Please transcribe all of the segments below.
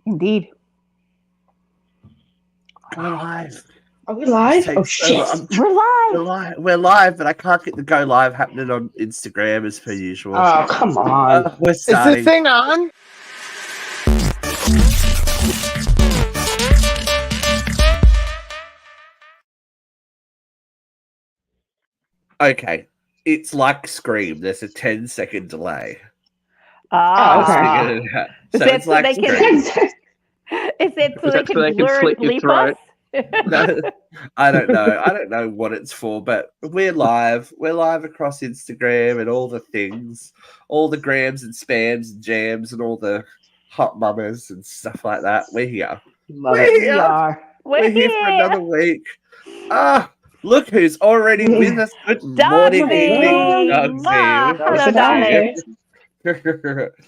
Indeed. We're live. Are we live? This Oh, takes so shit. long. We're We're live. live. We're live, but I can't get the go live happening on Instagram as per usual. Oh, come on. We're Is this starting. thing on? Okay. It's like Scream. There's a 10-second delay. Oh, okay. Just figured it out. Is So that it's so like they Scream. can? Is it so Is they that so can they can blur slit your bleep throat? us? No, I don't know. I don't know what it's for, but we're live. We're live across Instagram and all the things, all the grams and spams and jams and all the hot mamas and stuff like that. We're here. Love We're it. here. We are. We're here for another week. Ah, look who's already with us. Good morning, Dogsy. evening, Ah, Dogsy. hello, darling.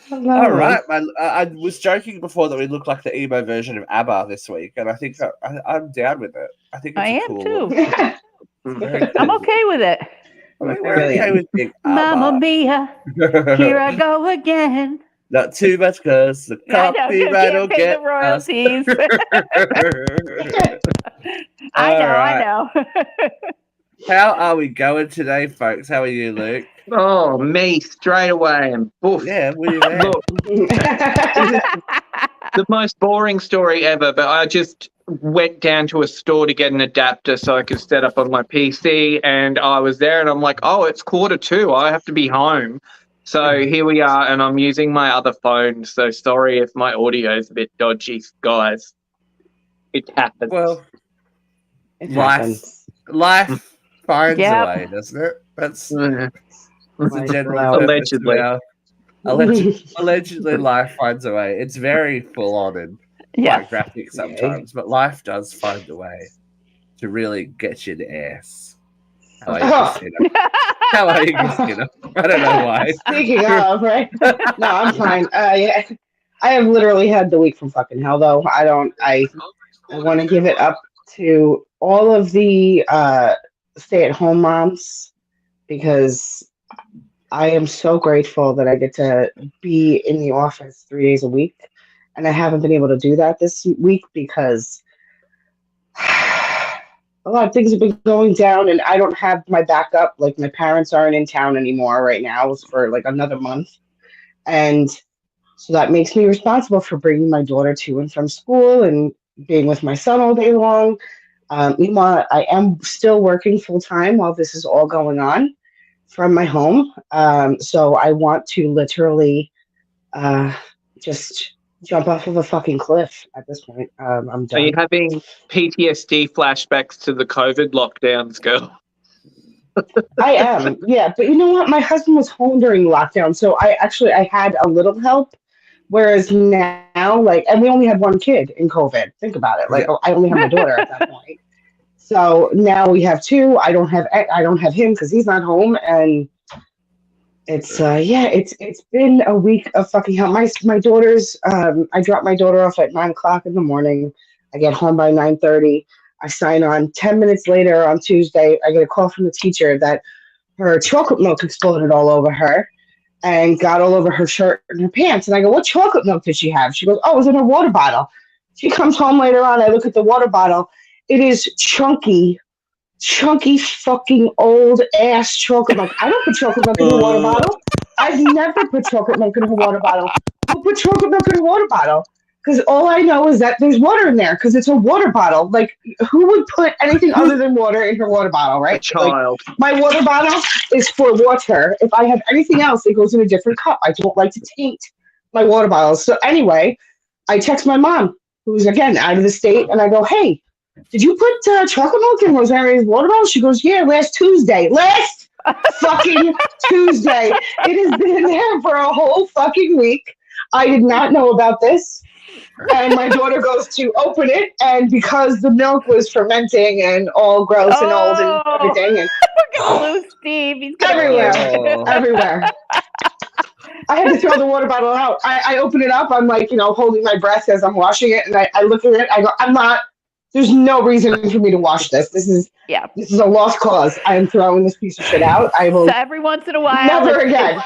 Hello. All right, I was joking before that we look like the emo version of ABBA this week, and I think I'm down with it. I think it's I a am cool too. look. Very cool. I'm okay with it. I mean, we're okay with big Mamma ABBA. mia, here I go again. Not too much, cause the I know, you copyright will can't pay the get us. royalties. I know. How are we going today, folks? How are you, Luke? Oh, me straight away and poof. Yeah, what are you there? Look, the most boring story ever, but I just went down to a store to get an adapter so I could set up on my PC, and I was there and I'm like, oh, it's 1:45. I have to be home. So here we are, and I'm using my other phone. So sorry if my audio is a bit dodgy, guys. It happens. Well, It life happens. finds Yep. a way, doesn't it? That's Uh, the Life general will. purpose of Allegedly. our- allegedly, life finds a way. It's very full on and Yeah. quite graphic sometimes, but life does find a way to really get you in the ass. How are you, Christina? How are you, Christina? I don't know why. Speaking of, right? No, I'm fine. Yeah. I have literally had the week from fucking hell, though. I want to give it up to all of the stay-at-home moms because I am so grateful that I get to be in the office 3 days a week, and I haven't been able to do that this week because a lot of things have been going down, and I don't have my backup. Like, my parents aren't in town anymore right now for like another month, and so that makes me responsible for bringing my daughter to and from school and being with my son all day long. Meanwhile, I am still working full time while this is all going on from my home. So I want to literally just jump off of a fucking cliff at this point. I'm Are done. you having PTSD flashbacks to the COVID lockdowns, girl? I am, yeah. But you know what? My husband was home during lockdown, so I had a little help. Whereas now, like, and we only had one kid in COVID. Think about it. Like, Yeah. I only have my daughter at that point. So now we have two. I don't have him because he's not home, and it's it's been a week of fucking hell. My daughter's I drop my daughter off at 9 o'clock in the morning. I get home by 9:30. I sign on. 10 minutes later on Tuesday, I get a call from the teacher that her chocolate milk exploded all over her and got all over her shirt and her pants. And I go, what chocolate milk did she have? She goes, oh, it was in her water bottle. She comes home later on. I look at the water bottle. It is chunky fucking old ass chocolate milk. I don't put chocolate milk in a water bottle. I've never put chocolate milk in a water bottle. Who put chocolate milk in a water bottle? Because all I know is that there's water in there because it's a water bottle. Like, who would put anything other than water in her water bottle, A right? Like, child. my water bottle is for water. If I have anything else, it goes in a different cup. I don't like to taint my water bottles. So anyway, I text my mom, who's, again, out of the state, and I go, hey, did you put chocolate milk in Rosemary's water bottle? She goes, yeah, last Tuesday. Last fucking Tuesday. It has been in there for a whole fucking week. I did not know about this. And my daughter goes to open it, and because the milk was fermenting and all gross and old and everything, and Look at Blue Steve. He's gonna everywhere, Oh. everywhere. I had to throw the water bottle out. I open it up. I'm like, holding my breath as I'm washing it, and I look at it. I go, I'm not There's no reason for me to wash this. This is a lost cause. I am throwing this piece of shit out. I will So every once in a while, never again.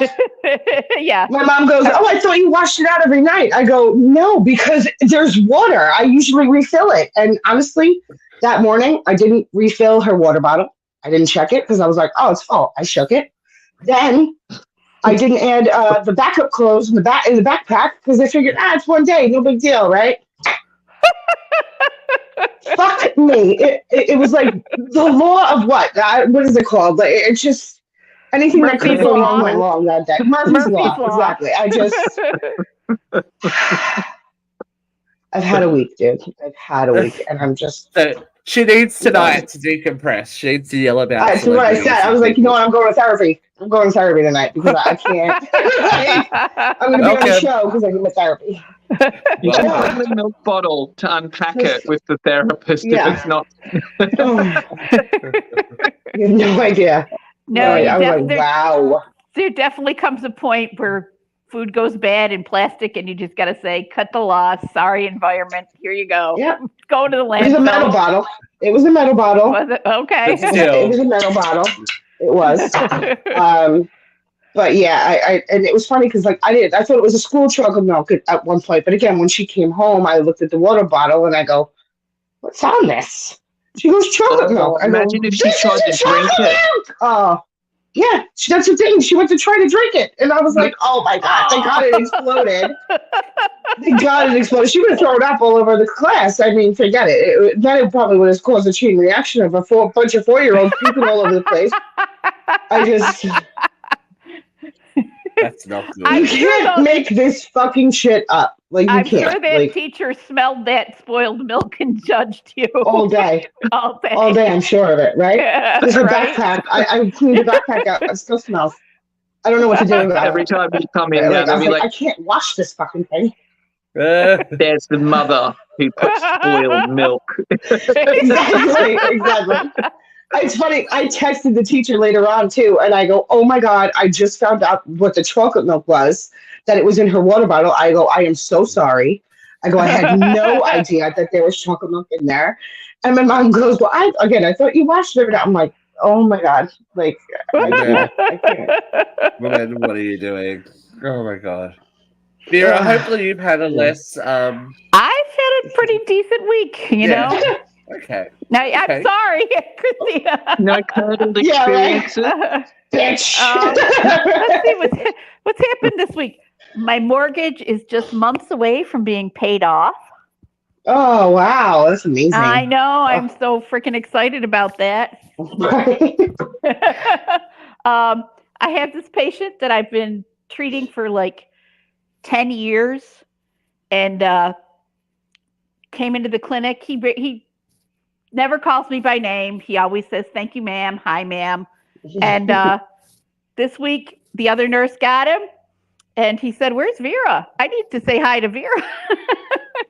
Yeah. My mom goes, "Oh, I thought you washed it out every night." I go, "No, because there's water. I usually refill it." And honestly, that morning I didn't refill her water bottle. I didn't check it because I was like, "Oh, it's full." I shook it. Then I didn't add the backup clothes in the backpack because I figured, it's one day, no big deal, right? Fuck me. It was like the law of what? What is it called? Like, it's just anything that could go wrong went wrong that day. Murphy's Law. Exactly. I've had a week, dude. I've had a week, and I'm just. So she needs tonight to decompress. She needs to yell about. That's what I said. I was like, you know what? I'm going to therapy. I'm going to therapy tonight because I can't. I'm going to be on the show because I need my therapy. You should bring the milk bottle to unpack it with the therapist if it's not. You have no idea. No, I was like, wow. There definitely comes a point where food goes bad in plastic, and you just got to say, "Cut the loss. Sorry, environment. Here you go. Yeah, go to the landfill." It was a metal bottle. Was it? Okay. It was a metal bottle. It was. But yeah, and it was funny because I thought it was a school truck of milk at one point. But again, when she came home, I looked at the water bottle and I go, "What's on this?" She goes, "Chocolate milk." Imagine if she tried to drink it. Oh, yeah, that's the thing. She went to try to drink it, and I was like, "Oh my god!" Thank God it exploded. Thank God it exploded. She would have thrown up all over the class. I mean, forget it. Then it probably would have caused a chain reaction of a bunch of 4-year-olds puking all over the place. That's not good. You can't make this fucking shit up. Like, you I'm can't. sure that teacher smelled that spoiled milk and judged you. All day. All day, I'm sure of it, right? There's a backpack. I cleaned the backpack out. It still smells. I don't know what to do about it. Every time you come in, I can't wash this fucking thing. There's the mother who puts spoiled milk. Exactly. It's funny. I texted the teacher later on too, and I go, "Oh my god! I just found out what the chocolate milk was. That it was in her water bottle." I go, "I am so sorry." I go, "I had no idea that there was chocolate milk in there." And my mom goes, "Well, I thought you washed it." I'm like, "Oh my god! Like, I can't." Woman, what are you doing? Oh my god, Vera. Hopefully, you've had a less. I've had a pretty decent week. You know. Okay. Now, I'm sorry, Christina. No cuddled experiences. Bitch. Let's see what's happened this week. My mortgage is just months away from being paid off. Oh, wow. That's amazing. I know. I'm so freaking excited about that. I have this patient that I've been treating for like 10 years and came into the clinic. He never calls me by name. He always says, "Thank you, ma'am. Hi, ma'am." And this week, the other nurse got him, and he said, "Where's Vera? I need to say hi to Vera."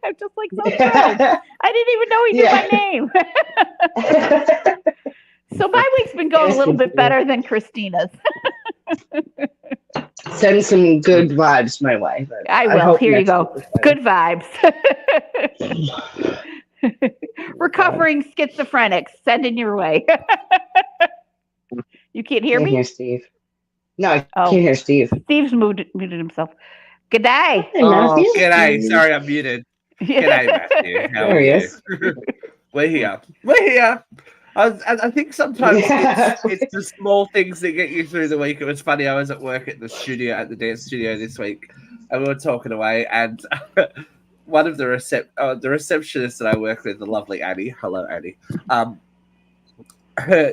I'm just like, so thrilled. I didn't even know he knew my name. So my week's been going a little bit better than Christina's. Send some good vibes my way. I will. Here you go. Good vibes. Recovering schizophrenics, sending your way. You can't hear me? Hear Steve. No, I can't hear Steve. Steve's muted himself. Good day. Hey, Matthew. Good day. Sorry, I'm muted. Good day, Matthew. How are you? We're here. I think sometimes it's the small things that get you through the week. It was funny. I was at work at the dance studio this week, and we were talking away, and one of the receptionists that I work with, the lovely Annie. Hello, Annie.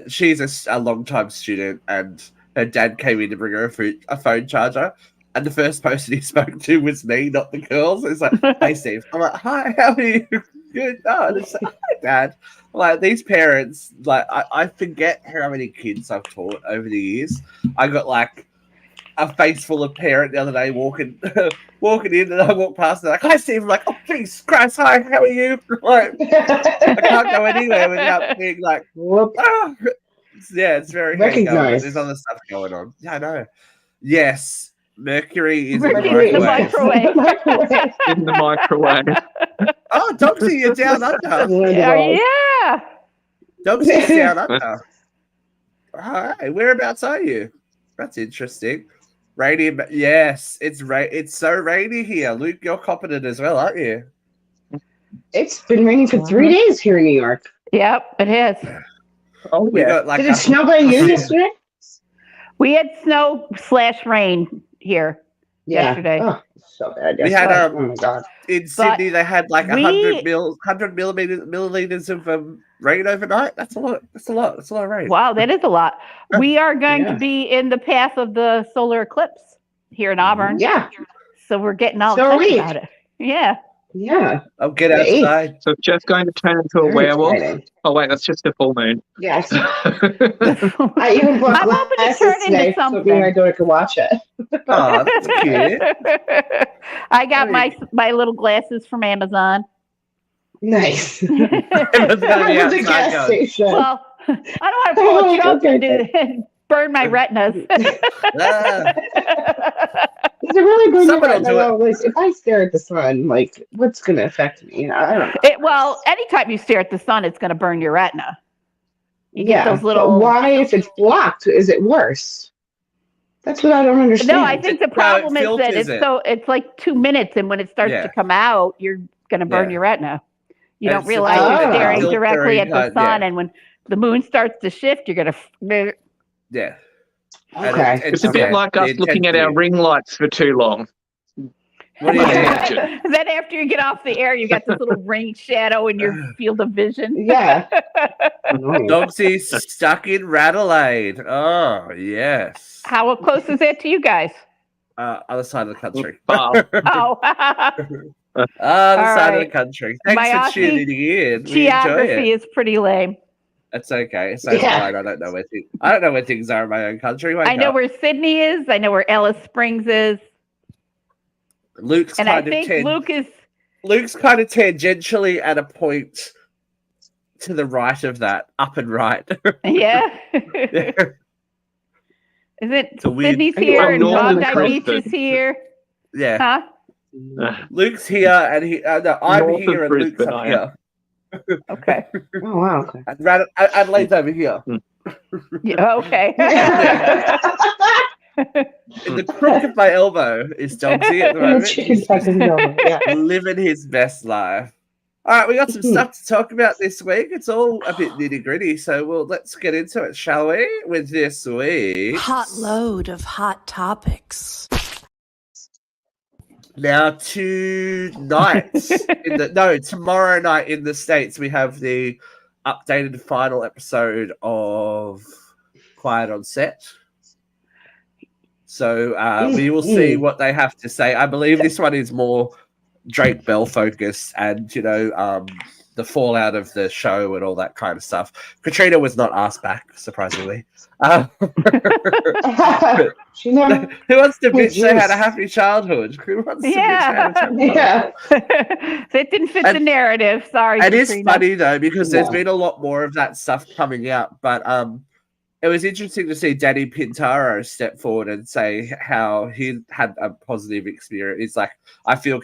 She's a long-time student, and her dad came in to bring her a phone charger. And the first person he spoke to was me, not the girls. It's like, "Hey, Steve." I'm like, "Hi, how are you?" "Good." "Oh," and it's like, "Hi, Dad." Like, these parents, like, I forget how many kids I've taught over the years. I got like a face full of parent the other day walking in, and I walked past and like, "Hi, Steve." I'm like, "Oh, Jesus Christ, hi, how are you?" Like, I can't go anywhere without being like, "Ah." Yeah, it's very recognized. There's other stuff going on. Yeah, I know. Yes, Mercury is Mercury in in the the microwave. microwave. In the microwave. Oh, Dogsy, you're down under. Learned it all. Yeah. Dogsy's down under. All right, whereabouts are you? That's interesting. Rainy, yes, it's so rainy here. Luke, you're copping it as well, aren't you? It's been raining for 3 days here in New York. Yep, it is. Oh, We yeah. got like Did it snow by you yesterday? We had snow/rain here yesterday. Oh, so bad. We Yesterday. had, oh my god. in Sydney. They had like we- 100 milliliters of rain overnight. That's a lot. That's a lot. That's a lot of rain. Wow, that is a lot. We are going Yeah. to be in the path of the solar eclipse here in Auburn. Yeah, So we're getting all So are excited we. about it. Yeah. yeah. I'll get The eighth. outside. So it's just going to turn into a Very werewolf. exciting. Oh, wait, that's just a full moon. Yes. Oh, I even bought I'm hoping to glasses turn into today so me and something. my daughter could watch it. Oh, that's cute. I got my little glasses from Amazon. Nice. Everyone's gonna be I was a outside gas going, station. Well, I don't want to pull a Trump Okay. and burn my retinas. "Ah." Is it really good? Someone will do it. Like, if I stare at the sun, like, what's going to affect me? I don't know. Well, anytime you stare at the sun, it's going to burn your retina. You get Yeah, those little. but why, if it's blocked, is it worse? That's what I don't understand. No, I think the problem is that filters it's like 2 minutes, and when it starts Yeah. to come out, you're going to burn Yeah. your retina. You And don't it's realize a you're filter- staring filtering directly at the kind, sun, yeah. and when the moon starts to shift, you're going to. Yeah. Okay. It's a bit like us looking at our ring lights for too long. What do you think? Imagine. Then after you get off the air, you got this little ring shadow in your field of vision. Yeah. Annoying. Dogsy's stuck in Radelaide. Oh, yes. How close is that to you guys? Other side of the country. Wow. Oh, Other side of right. the country. Thanks My for tuning in. We enjoy geography it. is pretty lame. That's okay. So Yeah. fine. I don't know where things are in my own country. Wake I know up. where Sydney is. I know where Ellis Springs is. Luke's And I kind of think Luke is. Luke's kind of tangentially at a point to the right of that, up and right. Yeah. Yeah. Is it It's a weird- Sydney's I think here we're and northern Bondi Beach coast. is here? Yeah. Huh? Luke's here, and I'm North of here, and Luke's Brisbane, up I here. Okay. Oh, wow. Okay. And Adelaide's over here. Yeah, okay. In the crook of my elbow is Dogsy at the And the moment. chicken tuck is over. Yeah. Living his best life. All right, we got some stuff to talk about this week. It's all a bit nitty gritty, so let's get into it, shall we? With this week, Hot load of hot topics. now tomorrow night in the States, we have the updated final episode of Quiet on Set. So we will see what they have to say. I believe this one is more Drake Bell focused, and the fallout of the show and all that kind of stuff. Katrina was not asked back, surprisingly. She never. Who wants to bitch they had a Jeez. happy childhood? Who wants to Yeah. bitch they had a childhood? Yeah. That didn't fit the And- narrative. Sorry. It is Katrina. funny though, because there's Yeah. been a lot more of that stuff coming out, but it was interesting to see Danny Pintaro step forward and say how he had a positive experience. It's like, I feel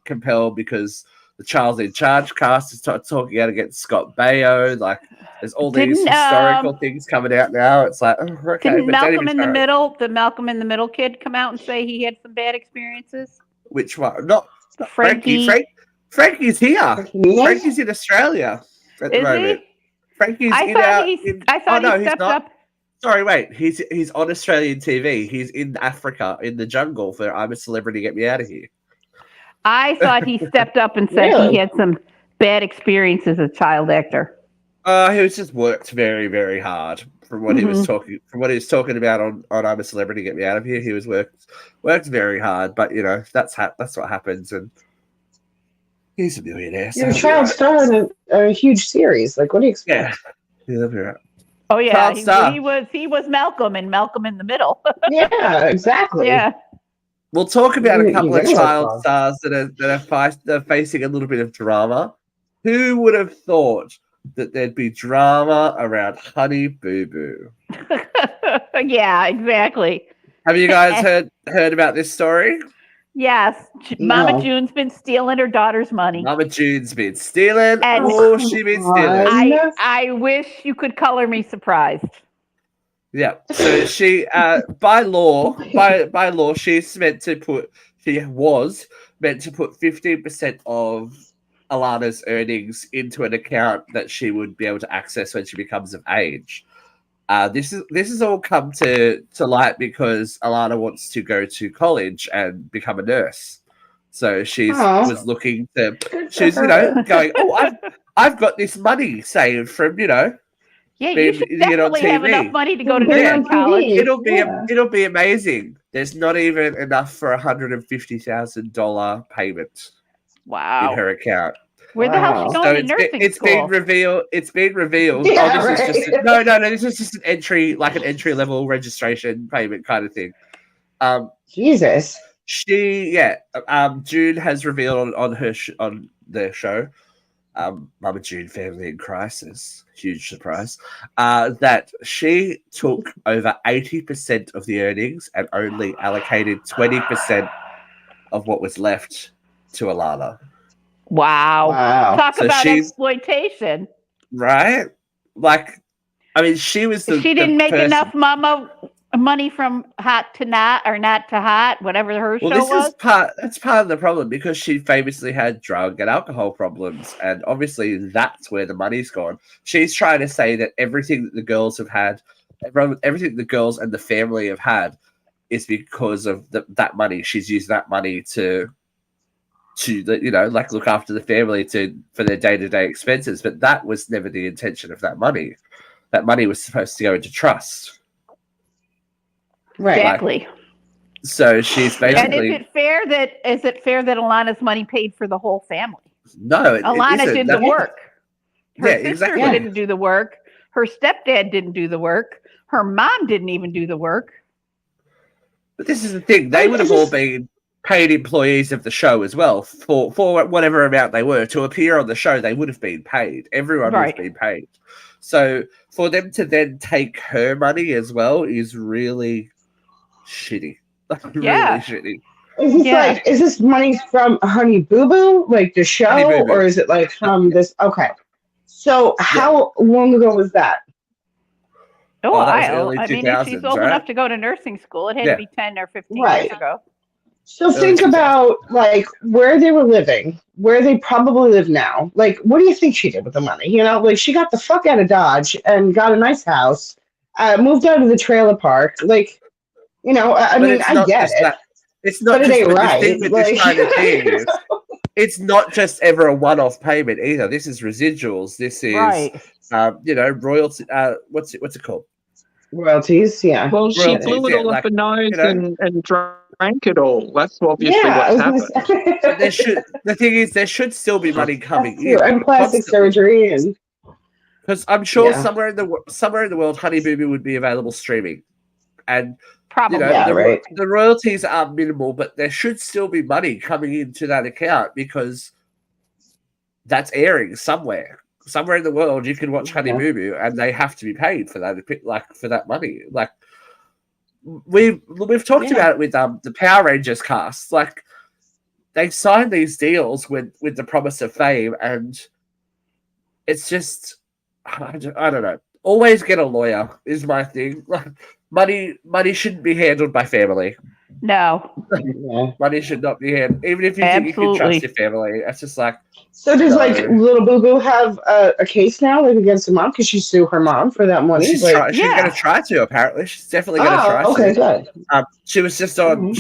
compelled because the Charles in Charge cast is talking out against Scott Baio. Like, there's all these Didn't, historical things coming out now. It's like, oh, okay. Didn't but Danny Malcolm in the Pintaro- Middle, the Malcolm in the Middle kid, come out and say he had some bad experiences? Which one? Not Frankie. Frankie's here. Yes. Frankie's in Australia at the Is moment. he? Frankie's I in thought our. I thought no, he he's stepped not. up. Sorry, wait. He's on Australian TV. He's in Africa, in the jungle for I'm a Celebrity, Get Me Out of Here. I thought he stepped up and said Really? he had some bad experiences as a child actor. He was just worked very, very hard from what he was talking about on I'm a Celebrity, Get Me Out of Here. He was worked very hard, but that's what happens, and he's a millionaire. so You're a he'll be child right. star in a huge series. Like, what do you Yeah, expect? he'll be right. Oh yeah, Child star. he was Malcolm and Malcolm in the Middle. Yeah, exactly. Yeah. We'll talk about You- a couple you of get it. child stars that are facing a little bit of drama. Who would have thought that there'd be drama around Honey Boo Boo? Yeah, exactly. Have you guys heard about this story? Yes, No. Mama June's been stealing her daughter's money. Mama June's been stealing. And- Oh, she been stealing. I wish you could color me surprised. Yeah. So she, by law, she's meant to put. She was meant to put 15% of Alana's earnings into an account that she would be able to access when she becomes of age. This has all come to light because Alana wants to go to college and become a nurse. So was looking to. She's going. Oh, I've got this money saved from Yeah, you should definitely have enough money to go to nursing college. It'll be amazing. There's not even enough for $150,000 payment Wow. in her account. Where the hell is she going to nursing school? It's been revealed. Yeah, This is just no. This is just an entry level registration payment kind of thing. Jesus. June has revealed on their show, Mama June Family in Crisis, huge surprise, that she took over 80% of the earnings and only allocated 20% of what was left to Alana. Wow. Talk about exploitation. Right? Like, I mean, she was she didn't make enough money from hot to not, or not to hot, whatever her show was. That's part of the problem, because she famously had drug and alcohol problems, and obviously that's where the money's gone. She's trying to say that everything that the girls have had, everything the girls and the family have had, is because of that money. She's used that money to look after the family for their day-to-day expenses, but that was never the intention of that money. That money was supposed to go into trust. Right. Exactly. So she's basically. And is it fair that Alana's money paid for the whole family? No, Alana did the work. Her sister exactly. didn't do the work. Her stepdad didn't do the work. Her mom didn't even do the work. But this is the thing. They would have all been paid employees of the show as well for whatever amount they were. To appear on the show, they would have been paid. Everyone would have been paid. So for them to then take her money as well is really shitty. Really shitty. Is this money from Honey Boo Boo, like the show, or is it like from this? Okay. So how long ago was that? Oh, early I mean, if she's old enough to go to nursing school, it had to be 10 or 15 years ago. So think about like where they were living, where they probably live now. Like, what do you think she did with the money? Like she got the fuck out of Dodge and got a nice house, moved out of the trailer park. Like, I mean, I get it. It's not but just it ain't right. This kind of thing is, it's not just ever a one-off payment either. This is residuals. This is royalty. What's it called? Royalties. Yeah. Well, she blew it all up her nose and drank it all. That's obviously what's happened. But the thing is, there should still be money coming in. And plastic surgery, and because I'm sure somewhere in the world, Honey Boo Boo would be available streaming, and probably the royalties are minimal, but there should still be money coming into that account because that's airing somewhere. Somewhere in the world, you can watch Honey Boo Boo, and they have to be paid for that. For that money, like we've talked about it with the Power Rangers cast. Like they signed these deals with the promise of fame, and it's just I don't know. Always get a lawyer is my thing. Like money shouldn't be handled by family. No, money should not be handled. Even if you think you can trust your family, it's just like. So does Little Boo Boo have a case now, like against her mom, because she sued her mom for that money? She's going to try to. Apparently, she's definitely going to try to. Okay, good. She was just on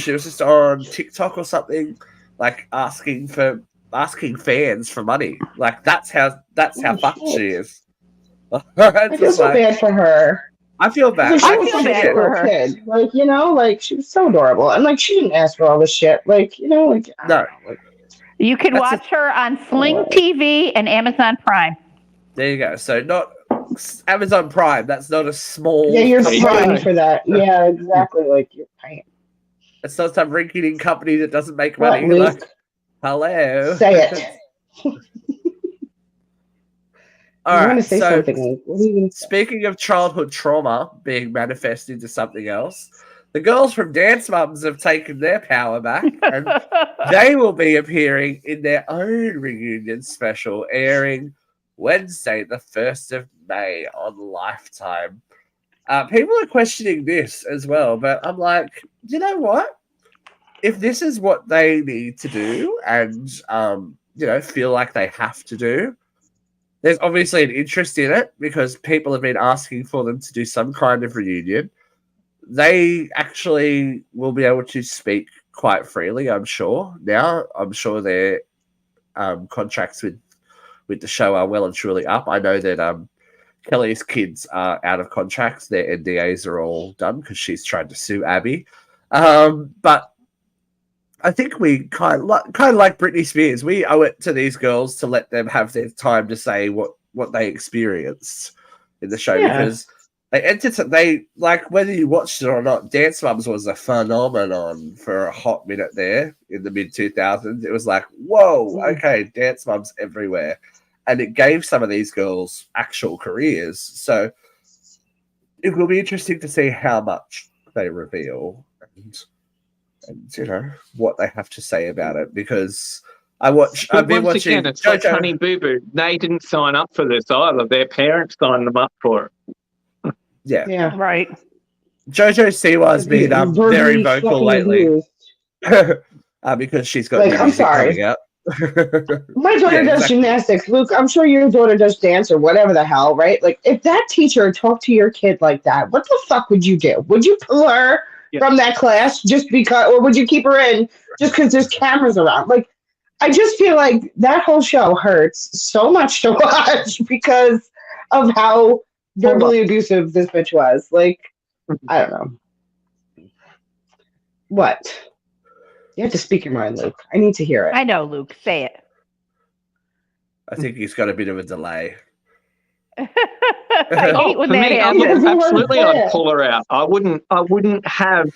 TikTok or something, like asking fans for money. Like that's how fucked she is. I feel so bad for her. I feel bad. I feel bad for her. Kid. Like she was so adorable, and like she didn't ask for all this shit. No. You can watch her on Sling TV and Amazon Prime. There you go. So not Amazon Prime. That's not a small. Yeah, you're paying for that. Yeah, exactly. Like you're paying. It's not some rinky-dink company that doesn't make money. Like, hello. Say it. All right. So, speaking of childhood trauma being manifested into something else, The girls from Dance Mums have taken their power back, and they will be appearing in their own reunion special, airing Wednesday, the 1st of May on Lifetime. People are questioning this as well, but I'm like, you know what? If this is what they need to do and, feel like they have to do, there's obviously an interest in it because people have been asking for them to do some kind of reunion. They actually will be able to speak quite freely, I'm sure. Now, I'm sure their contracts with the show are well and truly up. I know that Kelly's kids are out of contracts. Their NDAs are all done because she's trying to sue Abby. But I think we kind of like Britney Spears. We owe it to these girls to let them have their time to say what they experienced in the show because they like whether you watched it or not. Dance Mums was a phenomenon for a hot minute there in the mid 2000s. It was like, whoa, okay, Dance Mums everywhere, and it gave some of these girls actual careers. So it will be interesting to see how much they reveal and what they have to say about it because I've been watching again, it's like Honey Boo Boo. They didn't sign up for this either. Their parents signed them up for it. Yeah. Right. Jojo Siwa's been very vocal lately because she's got new music coming out. My daughter does gymnastics. Luke, I'm sure your daughter does dance or whatever the hell, right? Like, if that teacher talked to your kid like that, what the fuck would you do? Would you pull her from that class just because, or would you keep her in just because there's cameras around? Like, I just feel like that whole show hurts so much to watch because of how verbally abusive this bitch was. Like, I don't know. What? You have to speak your mind, Luke. I need to hear it. I know, Luke. Say it. I think he's got a bit of a delay. I hate when for that me, happens. absolutely, I'd pull her out. I wouldn't have.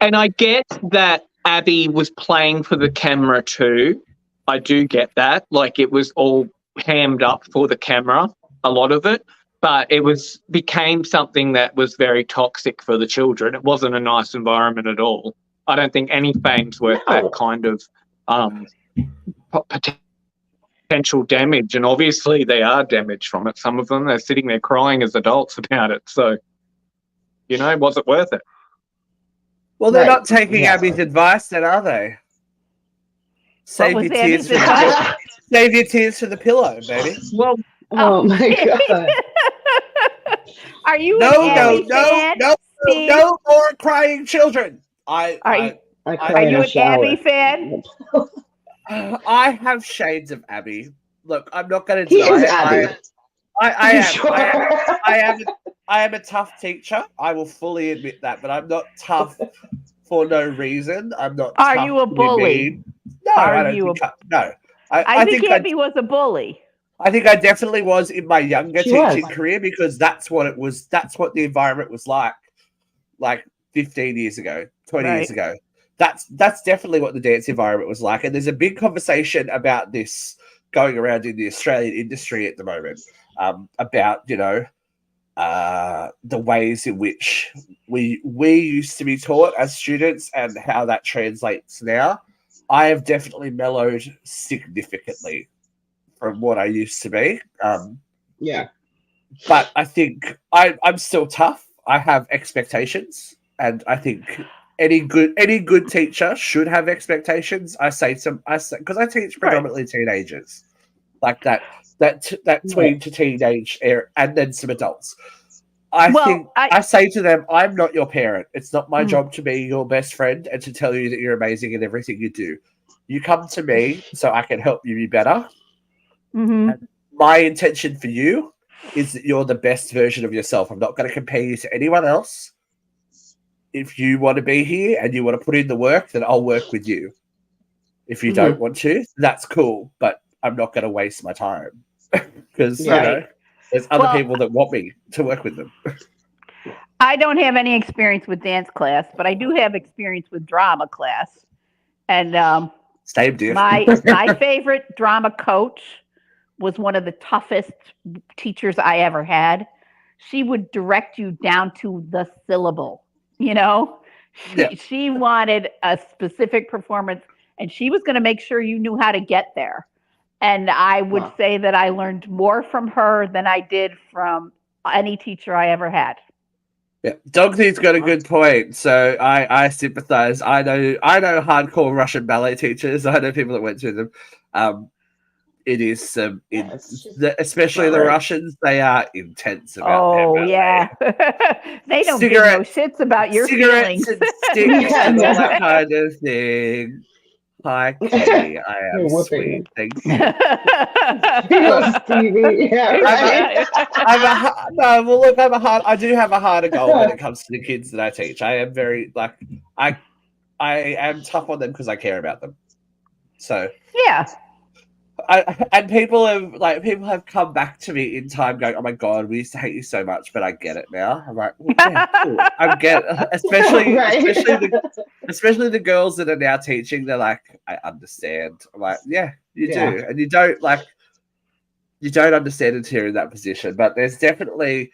And I get that Abby was playing for the camera too. I do get that. Like, it was all hammed up for the camera, a lot of it. But it became something that was very toxic for the children. It wasn't a nice environment at all. I don't think any fame's worth that kind of potential damage. And obviously they are damaged from it. Some of them, they're sitting there crying as adults about it. So, was it worth it? Well, they're not taking Abby's advice then, are they? Save your tears for the pillow, baby. Well, oh my God. Are you an no more crying children. Are you an Abby fan? I have shades of Abby. Look, I'm not going to deny it. I am a tough teacher. I will fully admit that, but I'm not tough for no reason. I'm not. Are you a bully? No, I don't think. No, I think Abby was a bully. I think I definitely was in my younger teaching career because that's what it was. That's what the environment was like 15 years ago, 20 years ago. That's definitely what the dance environment was like. And there's a big conversation about this going around in the Australian industry at the moment about, the ways in which we used to be taught as students and how that translates now. I have definitely mellowed significantly from what I used to be. But I think I'm still tough. I have expectations, and I think any good teacher should have expectations. I say because I teach predominantly teenagers, like that tween to teenage era, and then some adults. I say to them, I'm not your parent. It's not my job to be your best friend and to tell you that you're amazing in everything you do. You come to me so I can help you be better. Mm-hmm. And my intention for you is that you're the best version of yourself. I'm not going to compare you to anyone else. If you want to be here and you want to put in the work, then I'll work with you. If you don't want to, that's cool, but I'm not going to waste my time because there's other people that want me to work with them. I don't have any experience with dance class, but I do have experience with drama class. And same deal. My favorite drama coach was one of the toughest teachers I ever had. She would direct you down to the syllable. You know, Yeah. she wanted a specific performance, and she was going to make sure you knew how to get there. And I would Wow. say that I learned more from her than I did from any teacher I ever had. Yeah, Dogsy's got a good point. So I sympathize. I know hardcore Russian ballet teachers. I know people that went to them. It is It's just especially not the right. Russians. They are intense about their Oh ballet. yeah, they don't give no Cigarettes- shits about your Cigarettes feelings. and sticks Yeah, and all no. that kind of thing. Hi, Kenny. I You're am whooping sweet. Thank you. Real Stevie. Yeah, right. I do have a harder goal when it comes to the kids that I teach. I am very I am tough on them because I care about them. So Yeah. and people have come back to me in time going, "Oh my god, we used to hate you so much, but I get it now." I'm like, well, yeah, cool. I get it. especially the girls that are now teaching. They're like, I understand. I'm like, yeah, you Yeah. do, and you don't understand until you're in that position. But there's definitely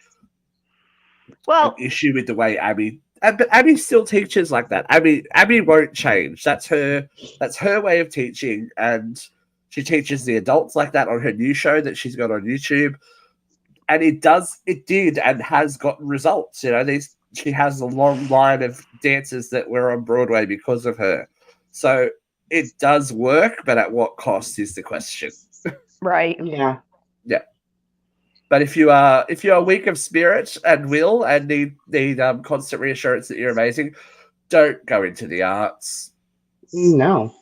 Well, an issue with the way Abby. But Abby still teaches like that. Abby won't change. That's her way of teaching, and she teaches the adults like that on her new show that she's got on YouTube. And it did and has gotten results. You know, she has a long line of dancers that were on Broadway because of her. So it does work, but at what cost is the question. right. Yeah. But if you are weak of spirit and will and need constant reassurance that you're amazing, don't go into the arts. No.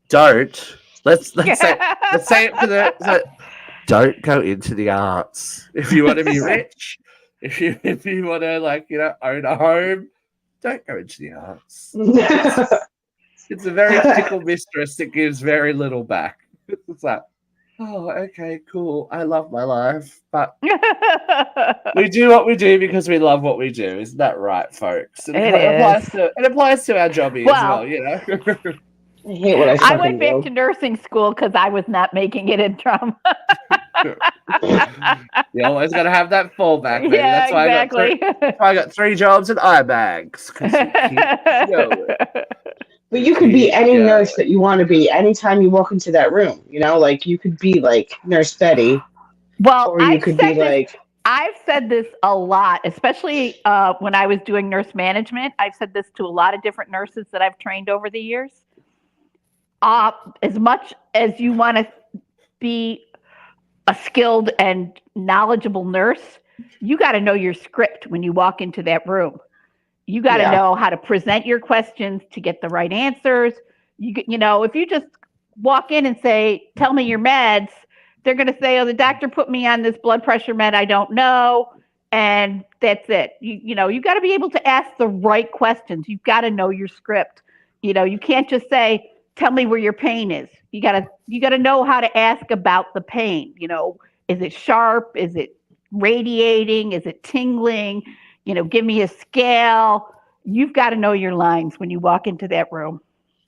Don't. Let's say it for the. Don't go into the arts if you want to be rich. If you want to own a home, don't go into the arts. It's a very fickle mistress that gives very little back. It's like, oh, okay, cool. I love my life, but we do what we do because we love what we do. Isn't that right, folks? And it applies to our jobby as well. You know. I hate what I I fucking went back do. to nursing school because I was not making it in trauma. You always got to have that fallback. Baby. Yeah, That's why exactly. I got 3 jobs and eye bags. 'Cause you keep going. But you could be any nurse that you want to be anytime you walk into that room. You know, like you could be like Nurse Betty. Well, or you could be like. I've said this a lot, especially when I was doing nurse management. I've said this to a lot of different nurses that I've trained over the years. As much as you want to be a skilled and knowledgeable nurse, you got to know your script when you walk into that room. You got to know how to present your questions to get the right answers. You know, if you just walk in and say, "Tell me your meds," they're going to say, "Oh, the doctor put me on this blood pressure med I don't know," and that's it. You know, you got to be able to ask the right questions. You've got to know your script. You know, you can't just say, "Tell me where your pain is." You gotta know how to ask about the pain. You know, is it sharp? Is it radiating? Is it tingling? You know, give me a scale. You've got to know your lines when you walk into that room.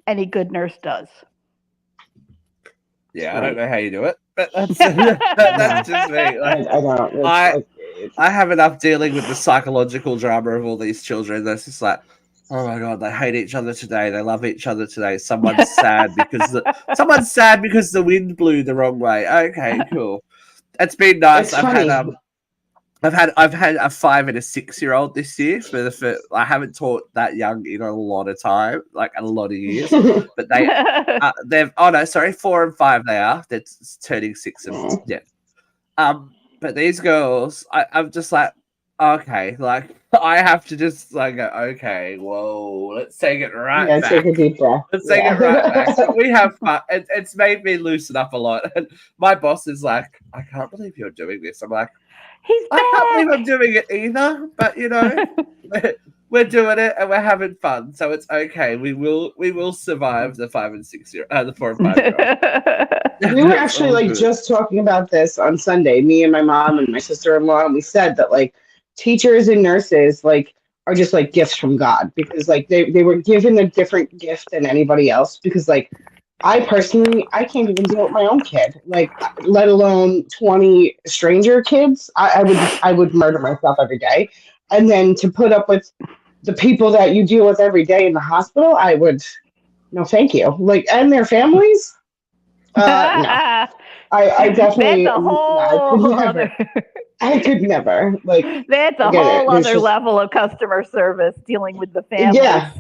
Any good nurse does. Yeah, I don't know how you do it, but that's just me. Like, I don't. I have enough dealing with the psychological drama of all these children. That's just like, oh my god, they hate each other today. They love each other today. Someone's sad because the wind blew the wrong way. Okay, cool. It's been nice. I've had a 5 and a 6-year-old this year. I haven't taught that young in a lot of time, like a lot of years. But they've 4 and 5 they are. They're turning 6 and yeah. But these girls, I'm just like, okay, like I have to just like go, okay, whoa, let's take it right back. Take a deep breath. Let's take it right back. So we have fun. It's made me loosen up a lot. And my boss is like, I can't believe you're doing this. I'm like, I can't believe I'm doing it either. But you know, we're doing it and we're having fun, so it's okay. We will survive the 5 and 6 year, the 4 and 5 year. We were actually like just talking about this on Sunday. Me and my mom and my sister-in-law, and we said that like teachers and nurses like are just like gifts from God because like they were given a different gift than anybody else. Because like I personally I can't even deal with my own kid, like let alone 20 stranger kids. I would murder myself every day, and then to put up with the people that you deal with every day in the hospital, I would no, thank you. Like, and their families. No, I That's definitely, a no, I could whole never. other. I could never. Like, That's a forget it. whole There's other just, level of customer service dealing with the families. yeah,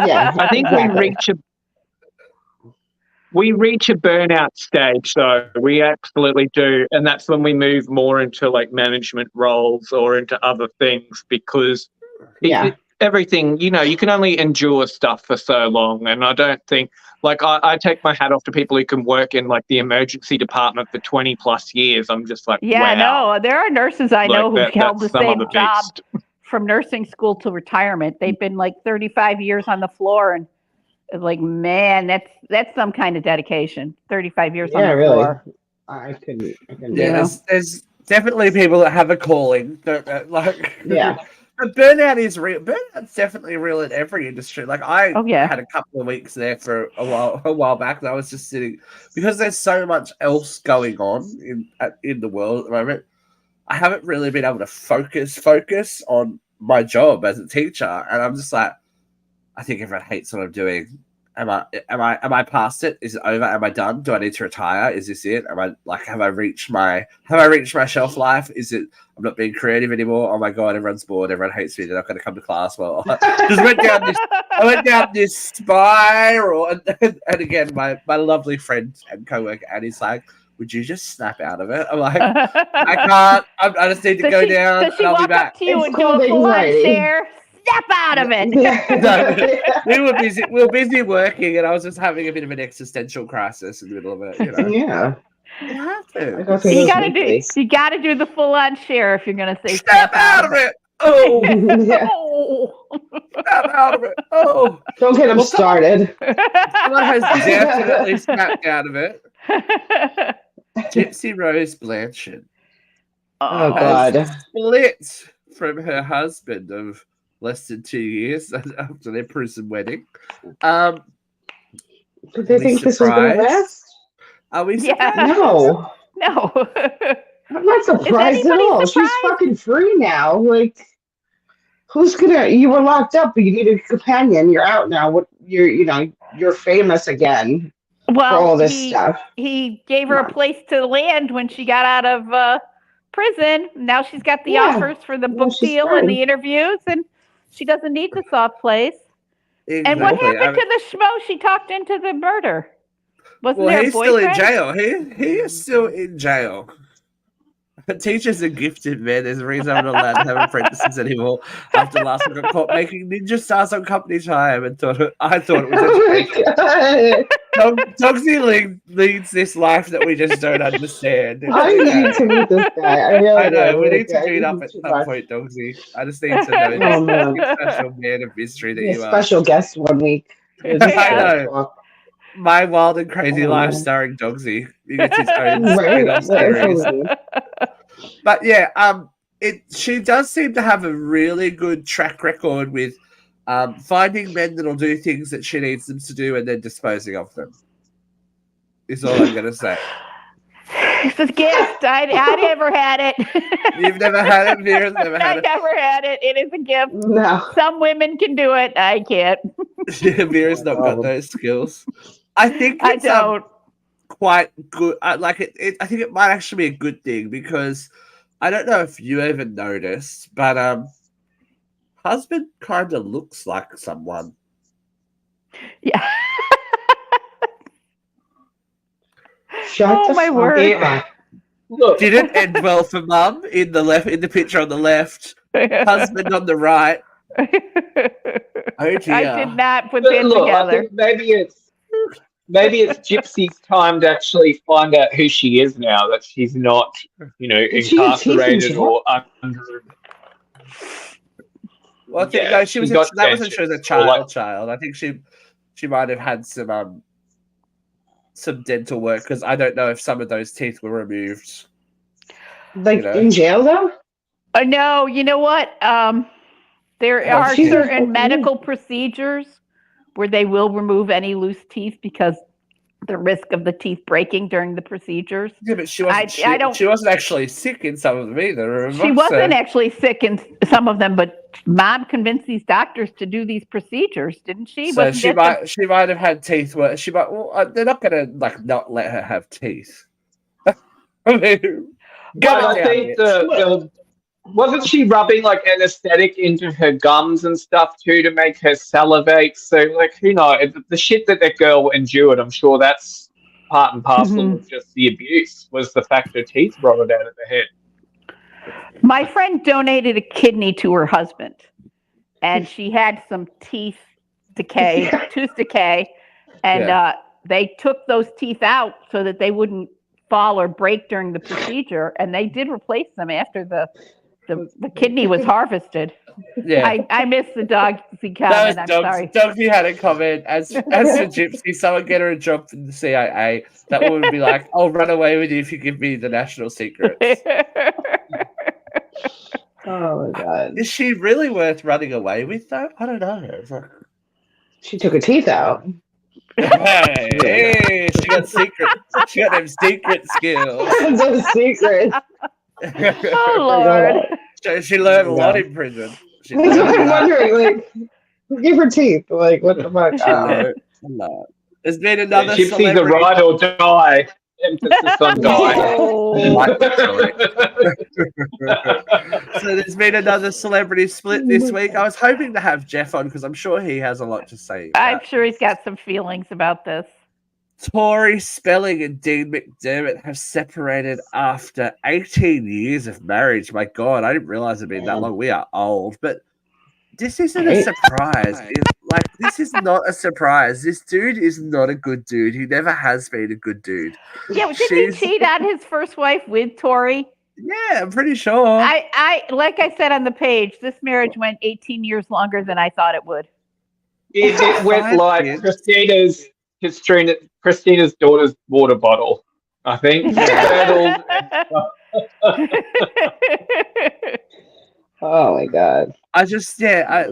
yeah, I think exactly. we reach a burnout stage, though. We absolutely do, and that's when we move more into like management roles or into other things because Yeah, everything, you can only endure stuff for so long. And I don't think, like, I take my hat off to people who can work in like the emergency department for 20 plus years. I'm just like, Yeah, wow, no, there are nurses I like know who've held the that's some same other job beast. from nursing school to retirement. They've been like 35 years on the floor, and it's like, man, that's some kind of dedication. 35 years on yeah, the really. floor. I couldn't do You Yeah, it. know? there's definitely people that have a calling. Like, Yeah. but burnout is real. Burnout's definitely real in every industry. Like I Oh yeah. had a couple of weeks there for a while back, and I was just sitting because there's so much else going on in the world at the moment. I haven't really been able to focus on my job as a teacher, and I'm just like, I think everyone hates what I'm doing. Am I past it? Is it over? Am I done? Do I need to retire? Is this it? Am I like have I reached my shelf life? Is it I'm not being creative anymore? Oh my god, everyone's bored, everyone hates me, they're not gonna come to class. Well just I went down this spiral and again my lovely friend and co-worker Annie's like, would you just snap out of it? I'm like, I can't. I just need to go down Does she and I'll be walk back. up to you It's and do called a full on anxiety. share? Step out of it. No, we were busy. We were busy working, and I was just having a bit of an existential crisis in the middle of it. You know, Yeah. you have I to go through You those gotta do weeklies. you gotta do the full on share if you're gonna say snap out of it. Oh, Yeah. Oh. snap out of it. Oh, Don't get them well, started. someone has definitely snapped out of it. Gypsy Rose Blanchard Oh has God. split from her husband of less than 2 years after their prison wedding. Did they we think this was gonna surprised? last? Are we Yeah. surprised? No. No. I'm not surprised at anybody all. She's surprised? fucking free now. Like, who's gonna? You were locked up, but you need a companion. You're out now. What? You're famous again for all Well, this stuff. he gave Come her a on. place to land when she got out of prison. Now she's got the Yeah. offers for the Well, book she's deal and fine. the interviews, and she doesn't need the soft place. And what Exactly. happened to the schmo she talked into the murder? Wasn't there a He's still in boyfriend? jail. He is still in jail. Teachers are gifted, man. There's a reason I'm not allowed to have apprentices anymore. After last week, I got caught making ninja stars on company time, and I thought it was Oh my education. God. Toxie leads this life that we just don't understand. It's I okay. need to meet this guy. I really I know. do. We Like, need to I meet need up him at too some much. point, Dogsy. I just need to know this Oh man. special man of mystery that Be a you are. special guest one week. We'll just I Yeah. know. talk. My wild and crazy Oh, life man. starring Dogsy. He gets his own Right? spin-off series. Absolutely. But yeah, she does seem to have a really good track record with finding men that'll do things that she needs them to do and then disposing of them. Is all I'm gonna say. It's a gift. I never had it. You've never had it, Vera's never had I it. never had it. It is a gift. No. Some women can do it. I can't. Vera's not got those skills. I think I it's don't. quite good. I think it might actually be a good thing because I don't know if you ever noticed, but husband kind of looks like someone. Yeah. Shut Oh, the my fuck word. up. Look, Didn't end well for mum in the picture on the left, husband on the right. Oh I dear. did not put but that look, I together. think maybe it's Gypsy's time to actually find out who she is now that she's not, Did she get teeth in incarcerated jail? or under. Well, I think Yeah, no, she was she got that wasn't she was a dentures or, like- child. I think she might have had some dental work because I don't know if some of those teeth were removed. Like You know. in jail though? No, you know what? There Oh, are she's certain okay. medical procedures where they will remove any loose teeth because the risk of the teeth breaking during the procedures. Yeah, but she wasn't. I don't. She wasn't actually sick in some of them either. Remember? She wasn't So- actually sick in some of them, but Mom convinced these doctors to do these procedures, didn't she? So Wasn't she that might have had teeth. Where she might. Well, they're not going to like not let her have teeth. I mean, But I think the wasn't she rubbing like anesthetic into her gums and stuff too to make her salivate? So like, you know, the shit that girl endured, I'm sure that's part and parcel of just the abuse. Was the fact her teeth rotted out of her head. My friend donated a kidney to her husband, and she had some tooth decay, and they took those teeth out so that they wouldn't fall or break during the procedure, and they did replace them after the kidney was harvested. yeah. I missed the dog comment. That I'm was sorry. Dogsy had a comment. As for Gypsy, someone get her a job in the CIA. That woman would be like, "I'll run away with you if you give me the national secrets." Oh my god. Is she really worth running away with, though? I don't know. It's like, She took her teeth out. hey, she got secret. She got them secret skills. Those secrets. Oh Lord! She learned a lot in prison. She That's what I'm learned a lot. wondering. Like, who gave her teeth? Like, what the fuck? She learned a lot. There's been another Gypsy's a celebrity. ride or die. Emphasis on die. Oh. So there's been another celebrity split this week. I was hoping to have Jeff on because I'm sure he has a lot to say. I'm about sure he's got some feelings about this. Tori Spelling and Dean McDermott have separated after 18 years of marriage. My God, I didn't realize it'd been that long. We are old, but this isn't a surprise. This is not a surprise. This dude is not a good dude. He never has been a good dude. Yeah, did he cheat on his first wife with Tori? Yeah, I'm pretty sure. I like I said on the page, this marriage went 18 years longer than I thought it would. It went like Christina's daughter's water bottle, I think. Oh my god. I just yes,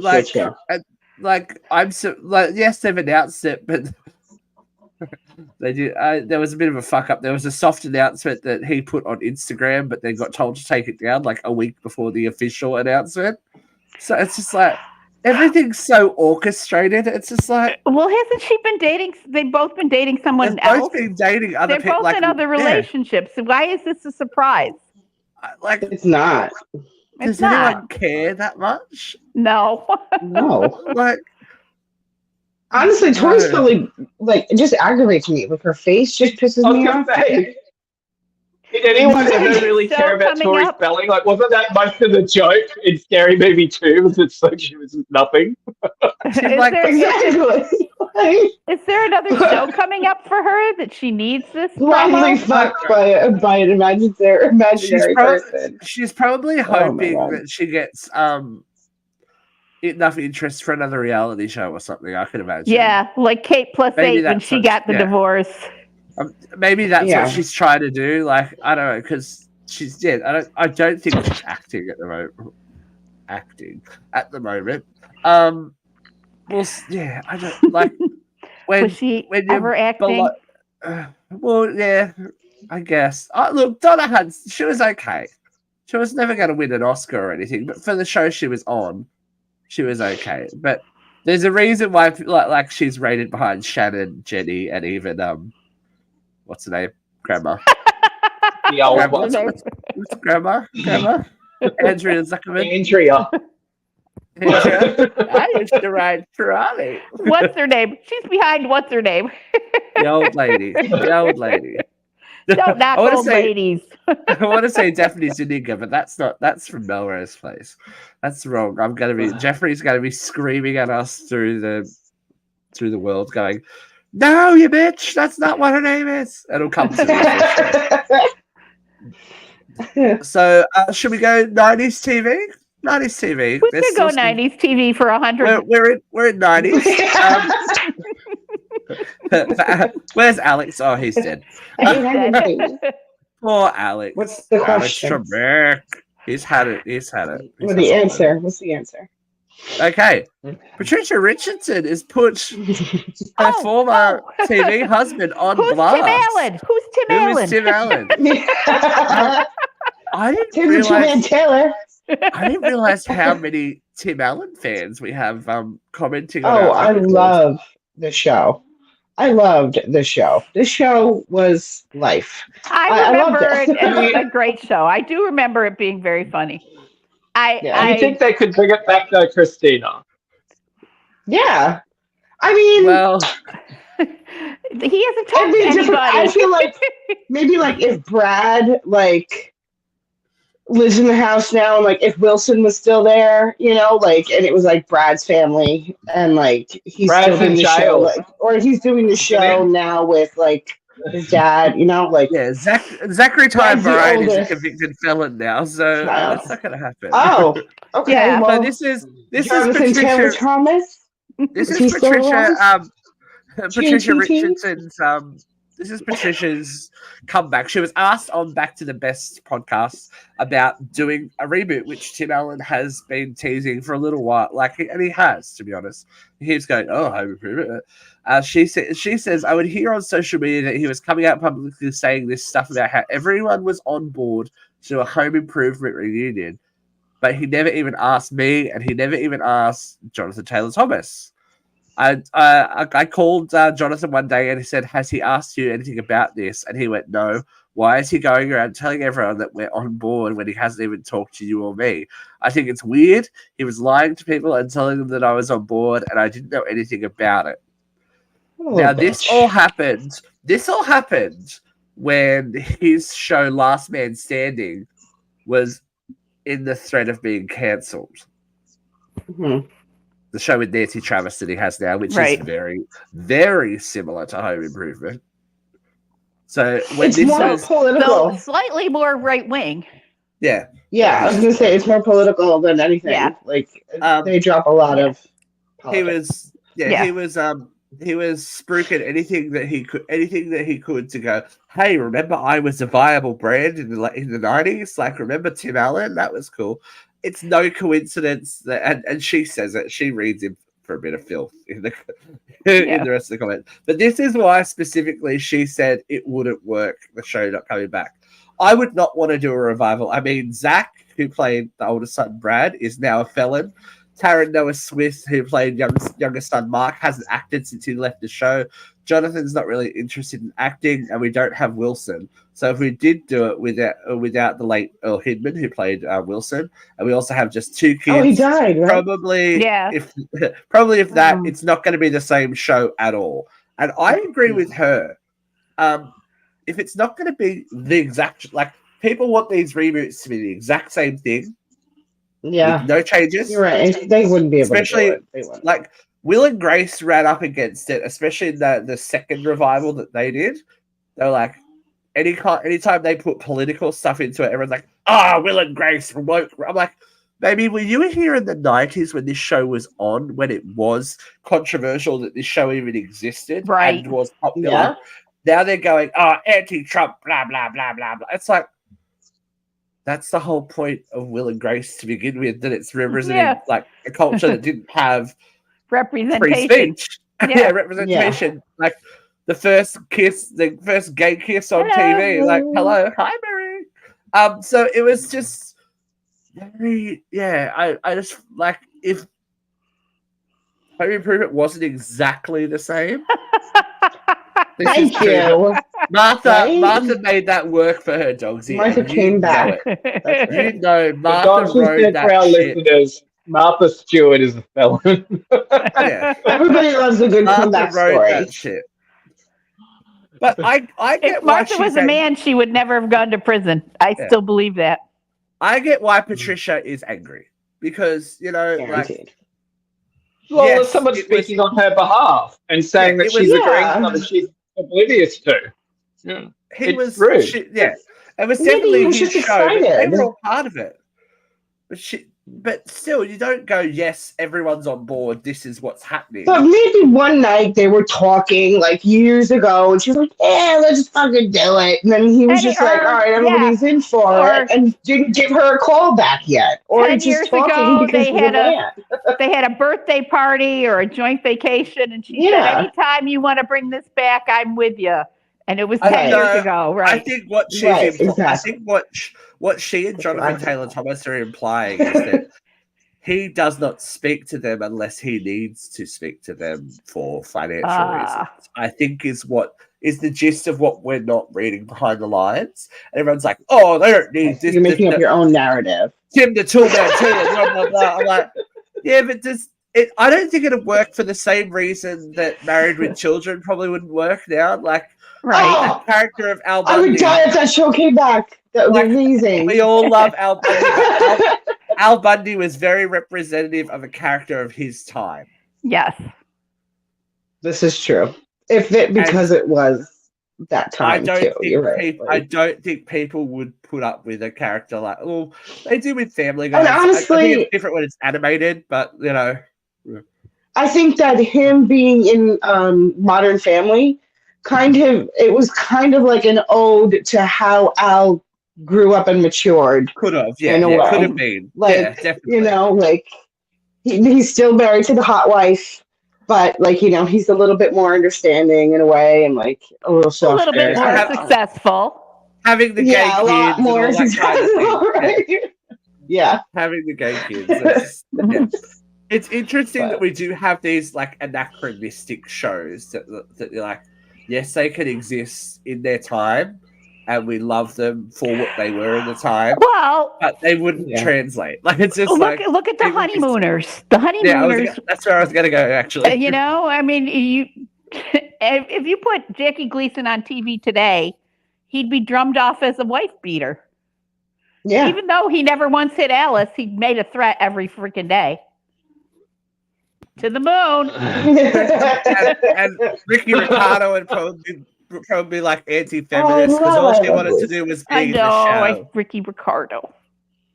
they've announced it, but they did. There was a bit of a fuck up. There was a soft announcement that he put on Instagram, but they got told to take it down like a week before the official announcement. So it's just like everything's so orchestrated. It's just like, well, hasn't she been dating? They've both been dating someone they've else. both been dating other They're people. both in other yeah. relationships. So why is this a surprise? Like, It's not. It's does anyone not. care that much? No. No. Like, Honestly, Tori's No. really like it just aggravates me. Like her face just pisses me off. Did anyone ever really So care about coming Tori up- Spelling? Like, wasn't that most of the joke in Scary Movie 2? Was it's like she was nothing? Is like- there, Exactly. Like, is there another show coming up for her that she needs this blindly promo? fucked by an imaginary person. she's probably my hoping God. that she gets enough interest for another reality show or something. I can imagine. Yeah, like Kate plus Maybe 8 when that's she what- got the yeah. divorce. Maybe that's Yeah. what she's trying to do. Like, I don't know, because she's I don't think she's acting at the moment. Well, yeah, I don't like when Was she when you're ever acting? well, yeah, I guess. Look, Donna Hunt, she was okay. She was never going to win an Oscar or anything, but for the show she was on, she was okay. But there's a reason why, like she's rated behind Shannon, Jenny, and even what's her name, Grandma. The old Grandma. one. What's Grandma? Andrea Zuckerman. Andrea. I used to ride Ferrari. What's her name? She's behind what's her name? The old lady. Don't knock I wanna old say- ladies. I want to say Daphne Zuniga, but that's from Melrose Place. That's wrong. Jeffrey's gonna be screaming at us through the world, going, "No, you bitch! That's not what her name is." It'll come to me. So, should we go 90s TV? 90s TV. We There's could go still some- 90s TV for 100. We're in 90s. Where's Alex? Oh, he's dead. Poor Alex. What's the Alex question? Trebek. He's had it. What's the answer? Okay. Patricia Richardson has put her former TV husband on Who's blast. Tim Allen? Who's Tim Who Allen? is Tim Allen? I didn't Tim the Two-Man realize. Taylor. I didn't realize how many Tim Allen fans we have commenting on Oh, our I articles. love the show. I loved the show. This show was life. I I loved remember it. it as a great show. I do remember it being very funny. Yeah. Do you think they could bring it back though, Christina? Yeah. I mean, Well, he hasn't talked it'd to be different. I anybody. feel like maybe like if Brad lives in the house now, and like if Wilson was still there, and it was like Brad's family, and like he's Brad's still doing in the jail. show, or he's doing the show now with like his dad, yeah, Zachary Ty Brad's the Bryan is a oldest convicted felon now, so child. that's not going to happen. Oh, okay. Yeah. So Well, this is Jonathan Taylor Patricia. Thomas. This Is he is still Patricia. alive? Patricia GTT? Richardson's. This is Patricia's comeback. She was asked on Back to the Best podcast about doing a reboot, which Tim Allen has been teasing for a little while. And he has, to be honest. He's going, "Oh, home improvement." She says, "I would hear on social media that he was coming out publicly saying this stuff about how everyone was on board to a home improvement reunion, but he never even asked me, and he never even asked Jonathan Taylor Thomas." I called Jonathan one day and he said, "Has he asked you anything about this?" And he went, "No. Why is he going around telling everyone that we're on board when he hasn't even talked to you or me? I think it's weird. He was lying to people and telling them that I was on board and I didn't know anything about it." Now, this all happened when his show Last Man Standing was in the threat of being cancelled. Mhm. The show with Nancy Travis that he has now, which Right. is very, very similar to Home Improvement. So when It's this more was, political. So slightly more right wing. yeah, Yeah, I was gonna say it's more political than anything. Yeah. They drop a lot of he politics. was, he was spruiking anything that he could to go, "Hey, remember I was a viable brand in the 90s? Like, remember Tim Allen? That was cool." It's no coincidence that, and she says it. She reads him for a bit of filth in the in the rest of the comment. But this is why specifically she said it wouldn't work. The show not coming back. I would not want to do a revival. I mean, Zach, who played the older son Brad, is now a felon. Taron Noah Smith, who played younger son Mark, hasn't acted since he left the show. Jonathan's not really interested in acting, and we don't have Wilson. So if we did do it without the late Earl Hidman, who played Wilson, and we also have just two kids, Oh, he died, right? probably if that, it's not going to be the same show at all. And I agree with her. If it's not going to be the exact, people want these reboots to be the exact same thing. Yeah, with no changes. You're right. They wouldn't be able Especially, to do it. They wouldn't. Like Will and Grace ran up against it, especially in the second revival that they did. They were like, anytime they put political stuff into it, everyone's like, Will and Grace woke. I'm like, maybe were you here in the 90s when this show was on, when it was controversial that this show even existed and was popular? Yeah. Now they're going, anti-Trump, blah, blah, blah, blah, blah. It's like, that's the whole point of Will and Grace to begin with, that it's representing like a culture that didn't have representation. Free speech. Yeah. Representation. Yeah. Like the first gay kiss on TV. Like, hello, hi Mary. So it was just very, I just like, if Home Improvement wasn't exactly the same. Thank you. Martha made that work for her dogsy. Martha came back. You know, Martha wrote that for our shit. listeners, Martha Stewart is a felon. Yeah. Everybody loves a good Martha comeback wrote story. that shit. But I get if why Martha was a man, she would never have gone to prison. I still believe that. I get why Patricia is angry, because Guaranteed. Well, Yes, there's someone it speaking on her behalf and saying that she's agreeing to something she's oblivious to. Yeah. He was rude. it was Maybe definitely he was his just show. But they excited. were all part of it. But But still, you don't go, yes, everyone's on board. This is what's happening. But maybe one night they were talking like years ago, and she's like, "Yeah, let's fucking do it." And then he was just like, "All right, everybody's in for it," and didn't give her a call back yet, or 10 just years talking ago, because they he's had a man. they had a birthday party or a joint vacation, and she said, "Anytime you want to bring this back, I'm with you." And it was 10 years ago, right? I think what she's I think what she and Jonathan Taylor Thomas are implying is that he does not speak to them unless he needs to speak to them for financial reasons. I think is the gist of what we're not reading behind the lines. And everyone's like, "Oh, they don't need this." You're making up your own narrative. Tim the Toolman too, and blah blah blah. I'm like, yeah, but I don't think it'd work for the same reason that Married with Children probably wouldn't work now. Like, right, the character of Al Bundy. I would die if that show came back. That would be amazing. We all love Al Bundy. Al Bundy was very representative of a character of his time. Yes. This is true. Because it was that time too. You're right. I don't think people would put up with a character like, oh, they do with Family Guy. And honestly, I think it's different when it's animated, but you know. I think that him being in Modern Family it was kind of like an ode to how Al grew up and matured. Could have, yeah, in a way. Could have been. Like, yeah, definitely. Like he's still married to the hot wife, but like, he's a little bit more understanding in a way, and like a little softer. A little bit more successful. Having the gay kids. A lot more successful, right? Yeah. Having the gay kids. Yeah. It's interesting that we do have these like anachronistic shows that you're like, yes, they can exist in their time, and we love them for what they were in the time. Well, but they wouldn't translate. Like it's just look at the honeymooners. The honeymooners. That's where I was going to go. Actually, I mean, if you put Jackie Gleason on TV today, he'd be drummed off as a wife beater. Yeah. Even though he never once hit Alice, he made a threat every freaking day. To the moon. and Ricky Ricardo would probably like anti-feminist because all she wanted to do was be in the show. Ricky Ricardo.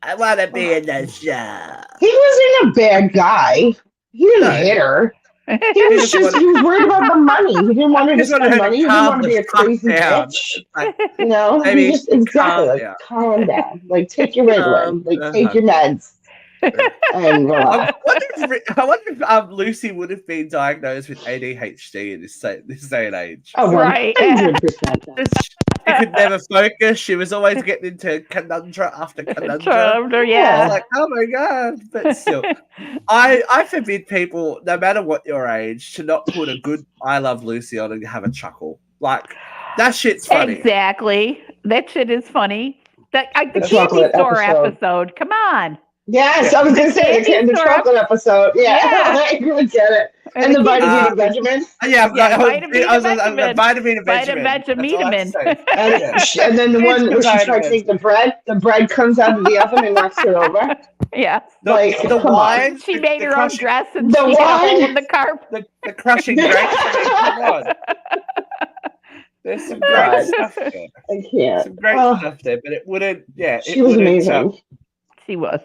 I want to be in the show. He wasn't a bad guy. He didn't hit her. He was worried about the money. He didn't want her to spend money. He didn't want to be a crazy bitch. Like, he just calm down. Like, take your Ritalin. Like, take your meds. And I wonder if Lucy would have been diagnosed with ADHD in this day and age. Oh, right. 100%. She could never focus. She was always getting into conundrum after conundrum. Yeah. I was like, oh my God. But still, I forbid people, no matter what your age, to not put a good I Love Lucy on and have a chuckle. Like, that shit's funny. Exactly. That shit is funny. The candy store episode. Come on. Yes, I was going to say the chocolate episode. Yeah. I really get it. And the Vitamin Benjamin. Vitamin Benjamin. And then the one where she tried to take the bread comes out of the oven and knocks her over. Yeah. The wine. She made her own dress and she had a hole in the carpet. The crushing grapes. Come on. There's some great stuff there. I can't. Some great stuff there, but it wouldn't. Yeah, she was amazing. She was.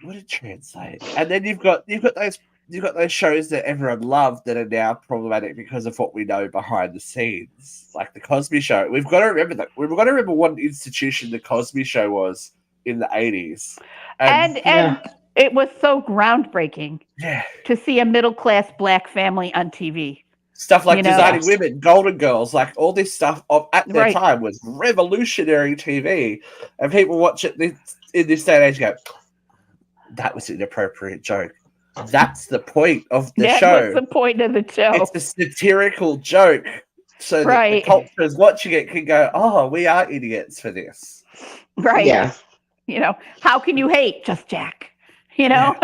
Would it translate? And then you've got those shows that everyone loved that are now problematic because of what we know behind the scenes, like the Cosby Show. We've got to remember that. We've got to remember what institution the Cosby Show was in the 80s, and it was so groundbreaking. Yeah, to see a middle-class black family on TV. Stuff like Designing Women, Golden Girls, like all this stuff at their time was revolutionary TV, and people watch it in this day and age go, that was an inappropriate joke. That's the point of the show. That's the point of the show. It's a satirical joke. So that the cultures watching it can go, oh, we are idiots for this. Right. Yeah. How can you hate? Just Jack. There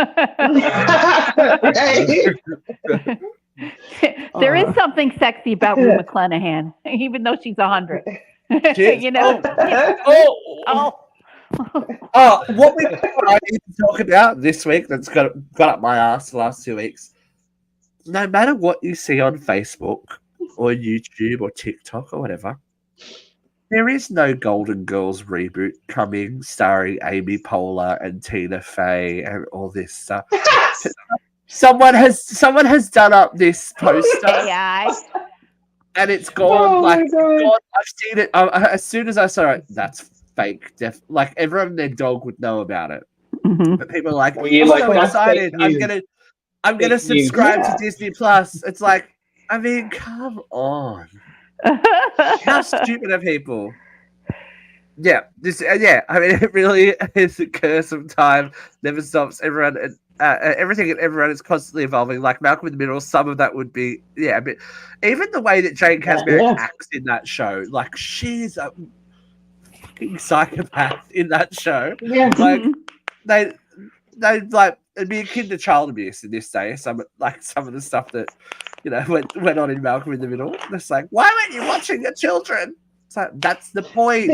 is something sexy about Rue McClanahan, even though she's 100. What I need to talk about this week that's got up my ass the last 2 weeks. No matter what you see on Facebook or YouTube or TikTok or whatever, There is no Golden Girls reboot coming starring Amy Poehler and Tina Fey and all this stuff. Someone has done up this poster AI. and it's gone I've seen it as soon as I saw it. That's fake. Like everyone and their dog would know about it. Mhm. But people are like, Well, you're I'm like, so that's excited. fake I'm news. gonna Fake news. subscribe Yeah. to Disney Plus. It's like, I mean, come on. How stupid are people? Yeah, I mean, it really is a curse of time. Never stops. Everyone, everything and everyone is constantly evolving. Like Malcolm in the Middle, some of that would be, yeah. But even the way that Jane Casmerick Yeah. acts in that show, like she's a fucking psychopath in that show. Yeah. Like they like it'd be akin to child abuse in this day. Some of the stuff that went on in Malcolm in the Middle. It's like, why weren't you watching the children? It's like, that's the point.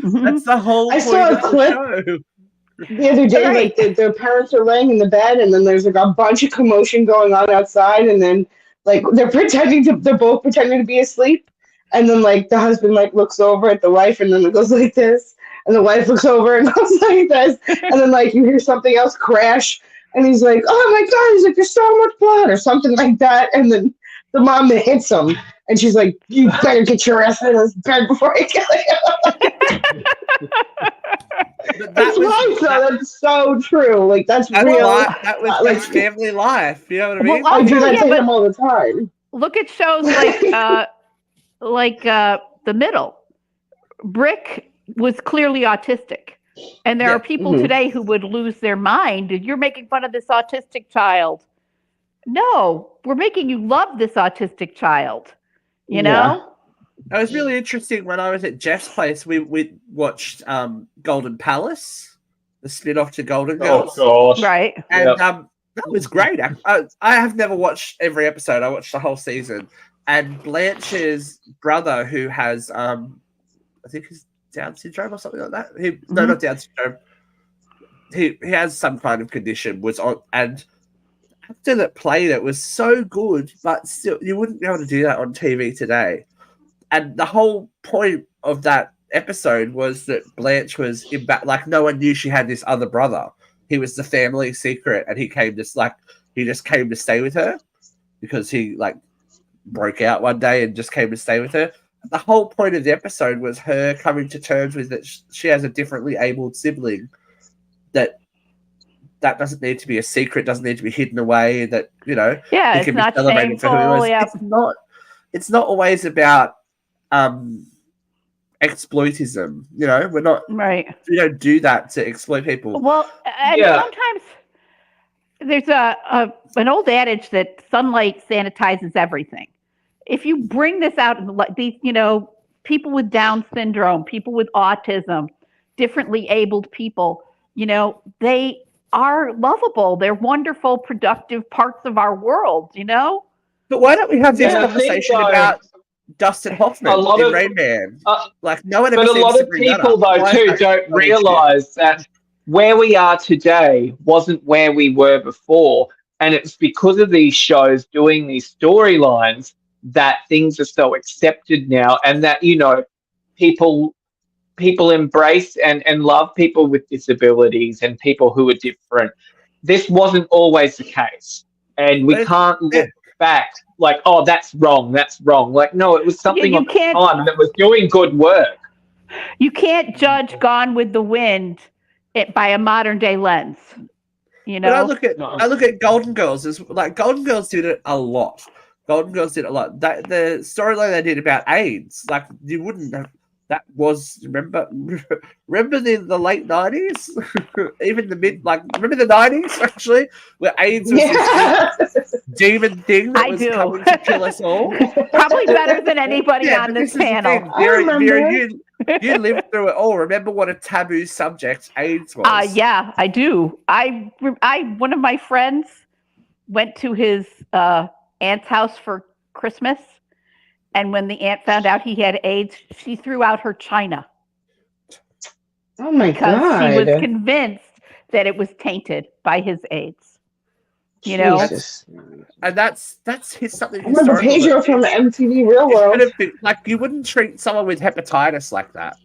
That's the whole I point saw a of the clip show. the other day, Right. like their parents are laying in the bed, and then there's like a bunch of commotion going on outside, and then like they're both pretending to be asleep, and then like the husband like looks over at the wife, and then it goes like this, and the wife looks over and goes like this, and then like you hear something else crash, and he's like, "Oh my god!" He's like, "There's so much blood," or something like that, and then the mom hits him, and she's like, "You better get your ass in this bed before I kill you." But That's right, so that's so true. Like that's that real. was like- his family life. You know what I Well, mean? I do that yeah, to but- him all the time. Look at shows like The Middle. Brick was clearly autistic. And there Yeah. are people Mhm. today who would lose their mind. You're making fun of this autistic child. No, we're making you love this autistic child. You know? It was really interesting when I was at Jeff's place. We watched Golden Palace, the spin-off to Golden Girls. Oh gosh. Right. And Yep. that was great. I have never watched every episode. I watched the whole season. And Blanche's brother, who has I think he's Down syndrome or something like that. No, not Down syndrome. He has some kind of condition. Was on, and the actor that played it was so good, but still, you wouldn't be able to do that on TV today. And the whole point of that episode was that Blanche was like no one knew she had this other brother. He was the family secret, and he just came to stay with her because he like broke out one day and just came to stay with her. The whole point of the episode was her coming to terms with that she has a differently abled sibling that doesn't need to be a secret, doesn't need to be hidden away. That Yeah, he it's can not be celebrated for who he shameful. was. Yeah. It's not always about exploitism. We're not. Right. We don't do that to exploit people. Well, and Yeah. sometimes there's an old adage that sunlight sanitizes everything. If you bring this out, these people with Down syndrome, people with autism, differently abled people, they are lovable. They're wonderful, productive parts of our world. But why don't we have this Yeah, I think, conversation though, about Dustin Hoffman a lot in of- Rain Man? Like no one But ever a seems lot to of bring that people, up. though, Why too, is that don't so cheap? realise that where we are today wasn't where we were before. And it's because of these shows doing these storylines that things are so accepted now, and that, people embrace and love people with disabilities and people who are different. This wasn't always the case. And we can't look back like, oh, that's wrong. Like, no, it was something you of the can't- time that was doing good work. You can't judge Gone with the Wind by a modern day lens. But I look at Golden Girls as like Golden Girls did it a lot. That the storyline they did about AIDS, like you wouldn't have. That was remember the late 90s, even the mid remember the 90s actually, where AIDS was this demon thing that I was do. coming to kill us all. Probably better than anybody on but this is the thing, panel. Vera, you lived through it all. Remember what a taboo subject AIDS was? Yeah, I do. I one of my friends went to his aunt's house for Christmas, and when the aunt found out he had AIDS, she threw out her china Oh my because god! she was convinced that it was tainted by his AIDS. You know? Jesus. And that's his something I remember historical. Pedro from MTV Real It World. should have been, like, you wouldn't treat someone with hepatitis like that.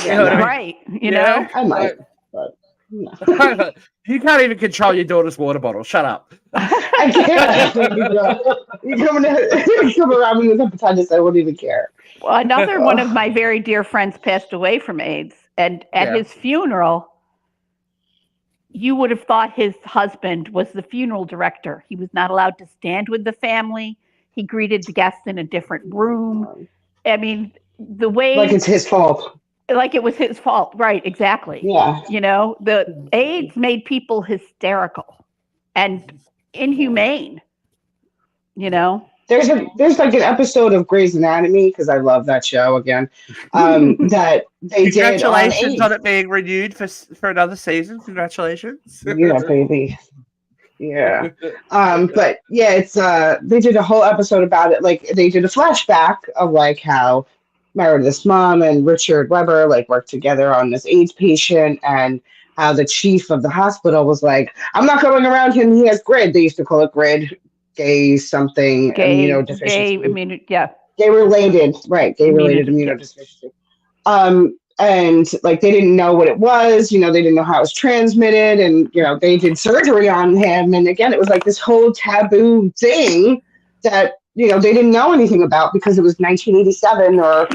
Yeah, You know what I no, mean? Right. You Yeah? know? I might, Like, but no. you can't even control your daughter's water bottle. Shut up. I can't. You come around me with hepatitis, I wouldn't even care. Well, another one of Ugh. my very dear friends passed away from AIDS. And at Yeah. his funeral, you would have thought his husband was the funeral director. He was not allowed to stand with the family. He greeted the guests in a different room. I mean, the Like way, it's his fault. like it was his fault. Right, exactly. Yeah. You know, the AIDS made people hysterical and inhumane, you know? There's like an episode of Grey's Anatomy, because I love that show again, that they did on Congratulations on AIDS. it being renewed for another season. Congratulations. Yeah, baby. Yeah. But yeah, it's they did a whole episode about it. Like they did a flashback of like how Meredith's mom and Richard Weber like worked together on this AIDS patient, and how the chief of the hospital was like, I'm not going around him, he has GRID. They used to call it GRID, gay something immunodeficiency. I mean, yeah. Gay related, right, gay related Yeah. immunodeficiency. And like they didn't know what it was, they didn't know how it was transmitted, and they did surgery on him, and again it was like this whole taboo thing that they didn't know anything about because it was 1987 or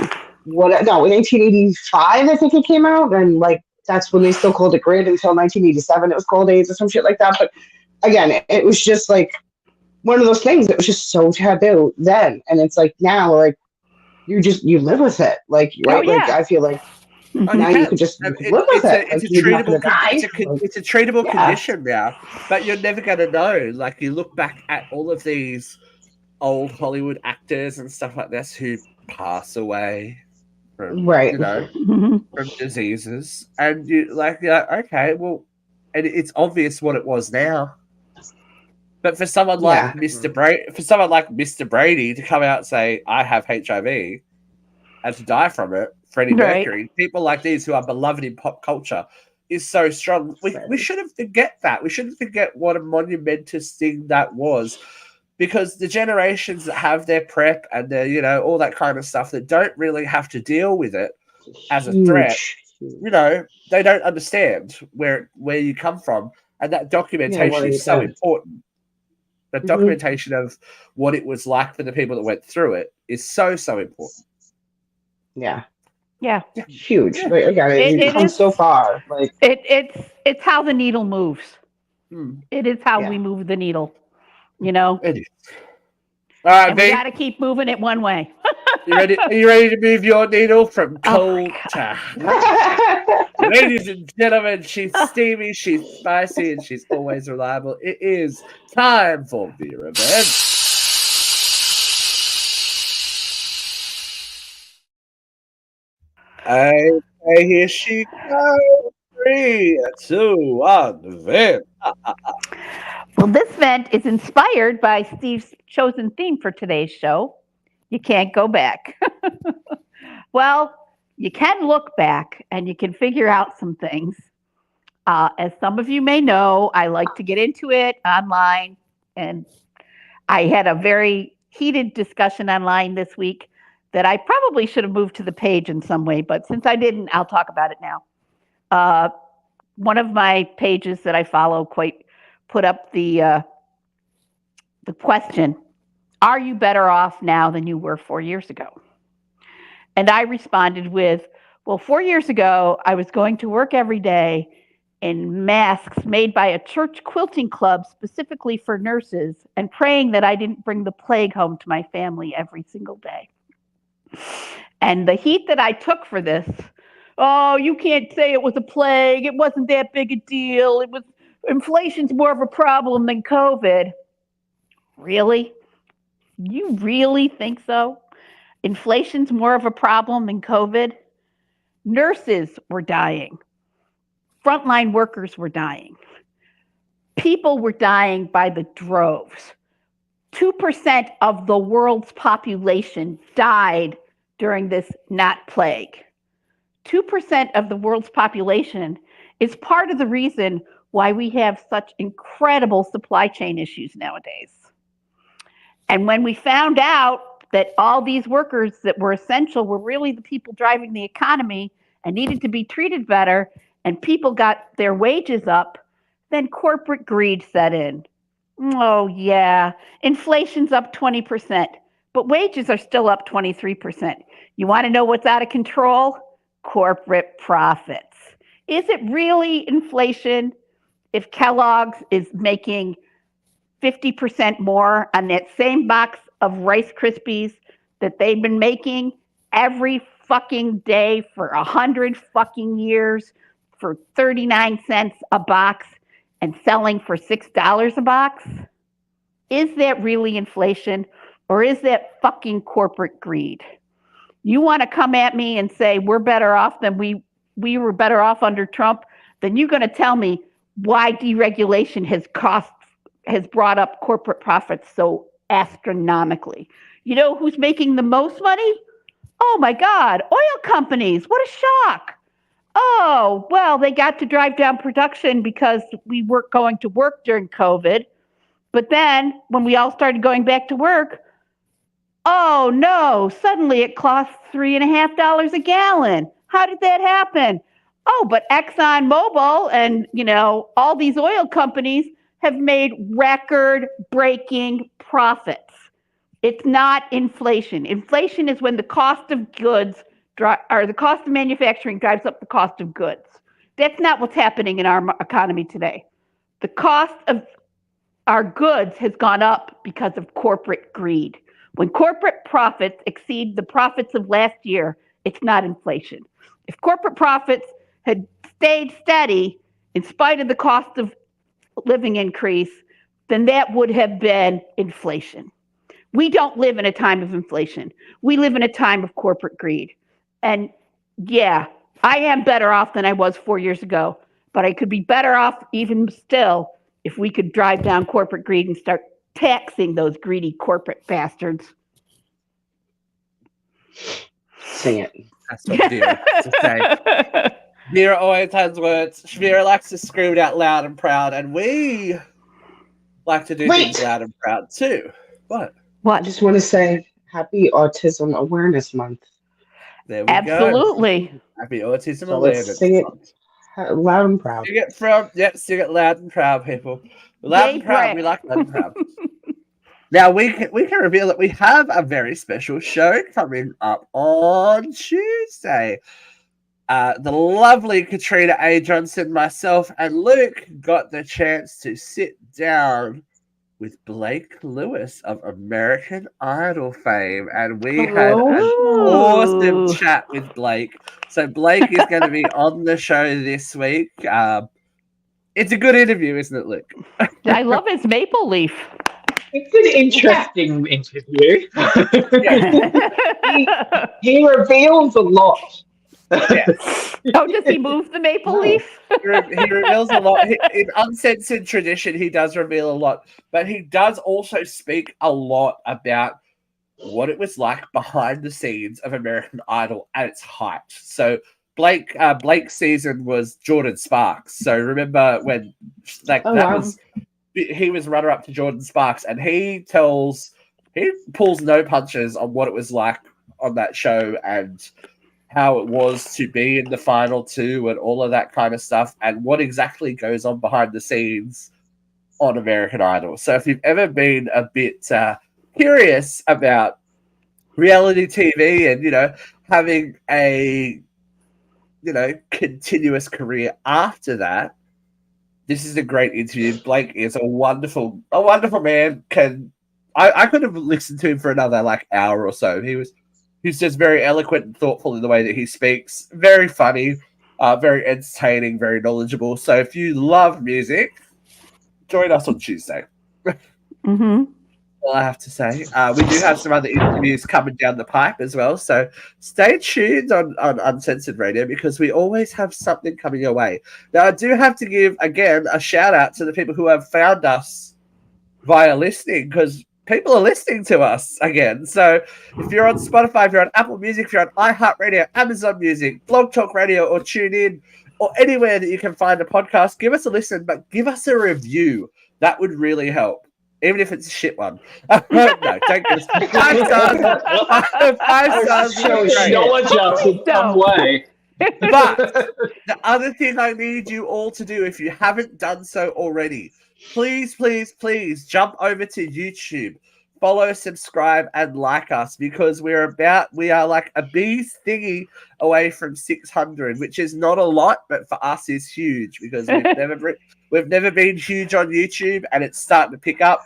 what, no, 1985 I think it came out, and like that's when they still called it GRID until 1987 it was called AIDS or some shit like that. But again, it was just like one of those things that was just so taboo then, and it's like now, like you live with it, like right. Oh, yeah. Like I feel like now you could just live with it. It's Like, a you're not treatable, gonna die. it's a treatable Yeah. condition now, but you're never going to know. Like you look back at all of these old Hollywood actors and stuff like this who pass away from Right. from diseases, and you're like, okay, well, and it's obvious what it was now. But for someone like Mr. Brady to come out and say, I have HIV and to die from it, Freddie Mercury, people like these who are beloved in pop culture, is so strong. We shouldn't forget that. We shouldn't forget what a monumentous thing that was, because the generations that have their PrEP and their, all that kind of stuff that don't really have to deal with it as a threat, they don't understand where you come from. And that documentation is so important. The documentation of what it was like for the people that went through it is so, so important. Yeah. Yeah. Huge. Yeah. Like, again, you've come so far. Like it's how the needle moves. It is how we move the needle. It is. All right, and we got to keep moving it one way. You ready? Are you ready to move your needle from cold to hot? Ladies and gentlemen, she's steamy, she's spicy, and she's always reliable. It is time for Beer Event. Okay, here she goes. 3, 2, 1, vent. Well, this vent is inspired by Steve's chosen theme for today's show. You can't go back. Well, you can look back and you can figure out some things. As some of you may know, I like to get into it online, and I had a very heated discussion online this week that I probably should have moved to the page in some way, but since I didn't, I'll talk about it now. One of my pages that I follow put up the question, are you better off now than you were 4 years ago? And I responded with, well, 4 years ago, I was going to work every day in masks made by a church quilting club specifically for nurses, and praying that I didn't bring the plague home to my family every single day. And the heat that I took for this, oh, you can't say it was a plague. It wasn't that big a deal. Inflation's more of a problem than COVID. Really? You really think so? Inflation's more of a problem than COVID? Nurses were dying. Frontline workers were dying. People were dying by the droves. 2% of the world's population died during this not plague. 2% of the world's population is part of the reason why we have such incredible supply chain issues nowadays. And when we found out that all these workers that were essential were really the people driving the economy and needed to be treated better, and people got their wages up, then corporate greed set in. Oh, yeah, inflation's up 20%, but wages are still up 23%. You want to know what's out of control? Corporate profits. Is it really inflation if Kellogg's is making 50% more on that same box of Rice Krispies that they've been making every fucking day for 100 fucking years for 39 cents a box and selling for $6 a box? Is that really inflation, or is that fucking corporate greed? You want to come at me and say we're better off than we were better off under Trump, then you're going to tell me why deregulation has brought up corporate profits so astronomically. You know who's making the most money? Oh my God, oil companies. What a shock. Oh, well, they got to drive down production because we weren't going to work during COVID. But then when we all started going back to work, oh no, suddenly it costs $3.50 a gallon. How did that happen? Oh, but ExxonMobil and, all these oil companies have made record-breaking profits. It's not inflation. Inflation is when the cost of goods or the cost of manufacturing drives up the cost of goods. That's not what's happening in our economy today. The cost of our goods has gone up because of corporate greed. When corporate profits exceed the profits of last year, it's not inflation. If corporate profits had stayed steady in spite of the cost of living increase, then that would have been inflation. We don't live in a time of inflation. We live in a time of corporate greed. And yeah, I am better off than I was 4 years ago, but I could be better off even still if we could drive down corporate greed and start taxing those greedy corporate bastards. Sing it. That's what Vera has to say. Vera always has words. Vera likes to scream it out loud and proud, and we like to do things loud and proud too. What? I just want to say Happy Autism Awareness Month. There we Absolutely. go. Happy Autism So Awareness let's sing it Month. loud and proud. Sing it loud and proud, people. Loud Yay, and proud. Brett. We like loud and proud. Now we can reveal that we have a very special show coming up on Tuesday. The lovely Katrina A. Johnson, myself, and Luke got the chance to sit down with Blake Lewis of American Idol fame, and we had an awesome chat with Blake. So Blake is going to be on the show this week. It's a good interview, isn't it, Luke? I love his maple leaf. It's an interesting interview. He reveals a lot. Yeah. Oh, does he move the maple leaf? He reveals a lot. In Uncensored tradition, he does reveal a lot, but he does also speak a lot about what it was like behind the scenes of American Idol at its height. So Blake's season was Jordan Sparks. So remember when he was runner-up to Jordan Sparks, and he pulls no punches on what it was like on that show and how it was to be in the final two and all of that kind of stuff, and what exactly goes on behind the scenes on American Idol. So if you've ever been a bit curious about reality TV and, having a, continuous career after that, this is a great interview. Blake is a wonderful man. I could have listened to him for another hour or so. He's just very eloquent and thoughtful in the way that he speaks. Very funny, very entertaining, very knowledgeable. So if you love music, join us on Tuesday. Mm-hmm. All I have to say. We do have some other interviews coming down the pipe as well. So stay tuned on Uncensored Radio, because we always have something coming your way. Now, I do have to give, again, a shout out to the people who have found us via listening, because people are listening to us again. So if you're on Spotify, if you're on Apple Music, if you're on iHeartRadio, Amazon Music, Blog Talk Radio, or TuneIn, or anywhere that you can find a podcast, give us a listen, but give us a review. That would really help. Even if it's a shit one. No, don't give us 5 stars. 5 stars. Show would be great. No adjusted, come way. But the other thing I need you all to do, if you haven't done so already, please, please, please jump over to YouTube, follow, subscribe, and like us, because we are like a bee's thingy away from 600, which is not a lot, but for us is huge, because we've never been huge on YouTube, and it's starting to pick up.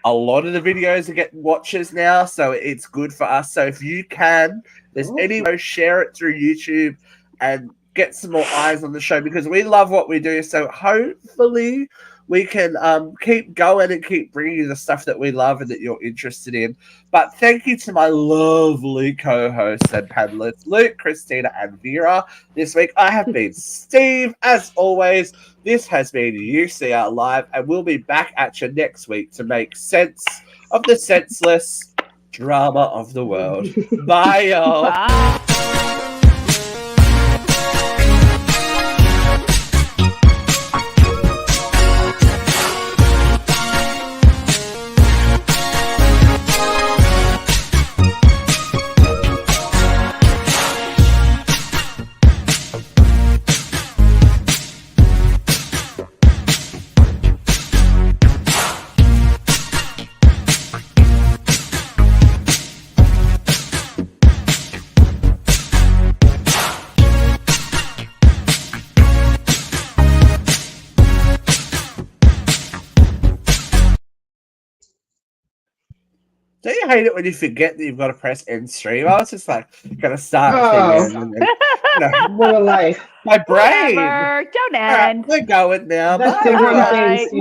A lot of the videos are getting watches now, so it's good for us. So if you can, there's any way, share it through YouTube and get some more eyes on the show, because we love what we do. So hopefully we can keep going and keep bringing you the stuff that we love and that you're interested in. But thank you to my lovely co-hosts and panelists, Luke, Christina, and Vera. This week I have been Steve. As always, this has been UCR Live, and we'll be back at you next week to make sense of the senseless drama of the world. Bye, y'all. Bye. Don't you hate it when you forget that you've got to press end stream? I was just like, gonna start Oh. thing and then, What a life. my brain. Whatever. Don't All right, end. we're going now. That's Bye. the one Bye. thing.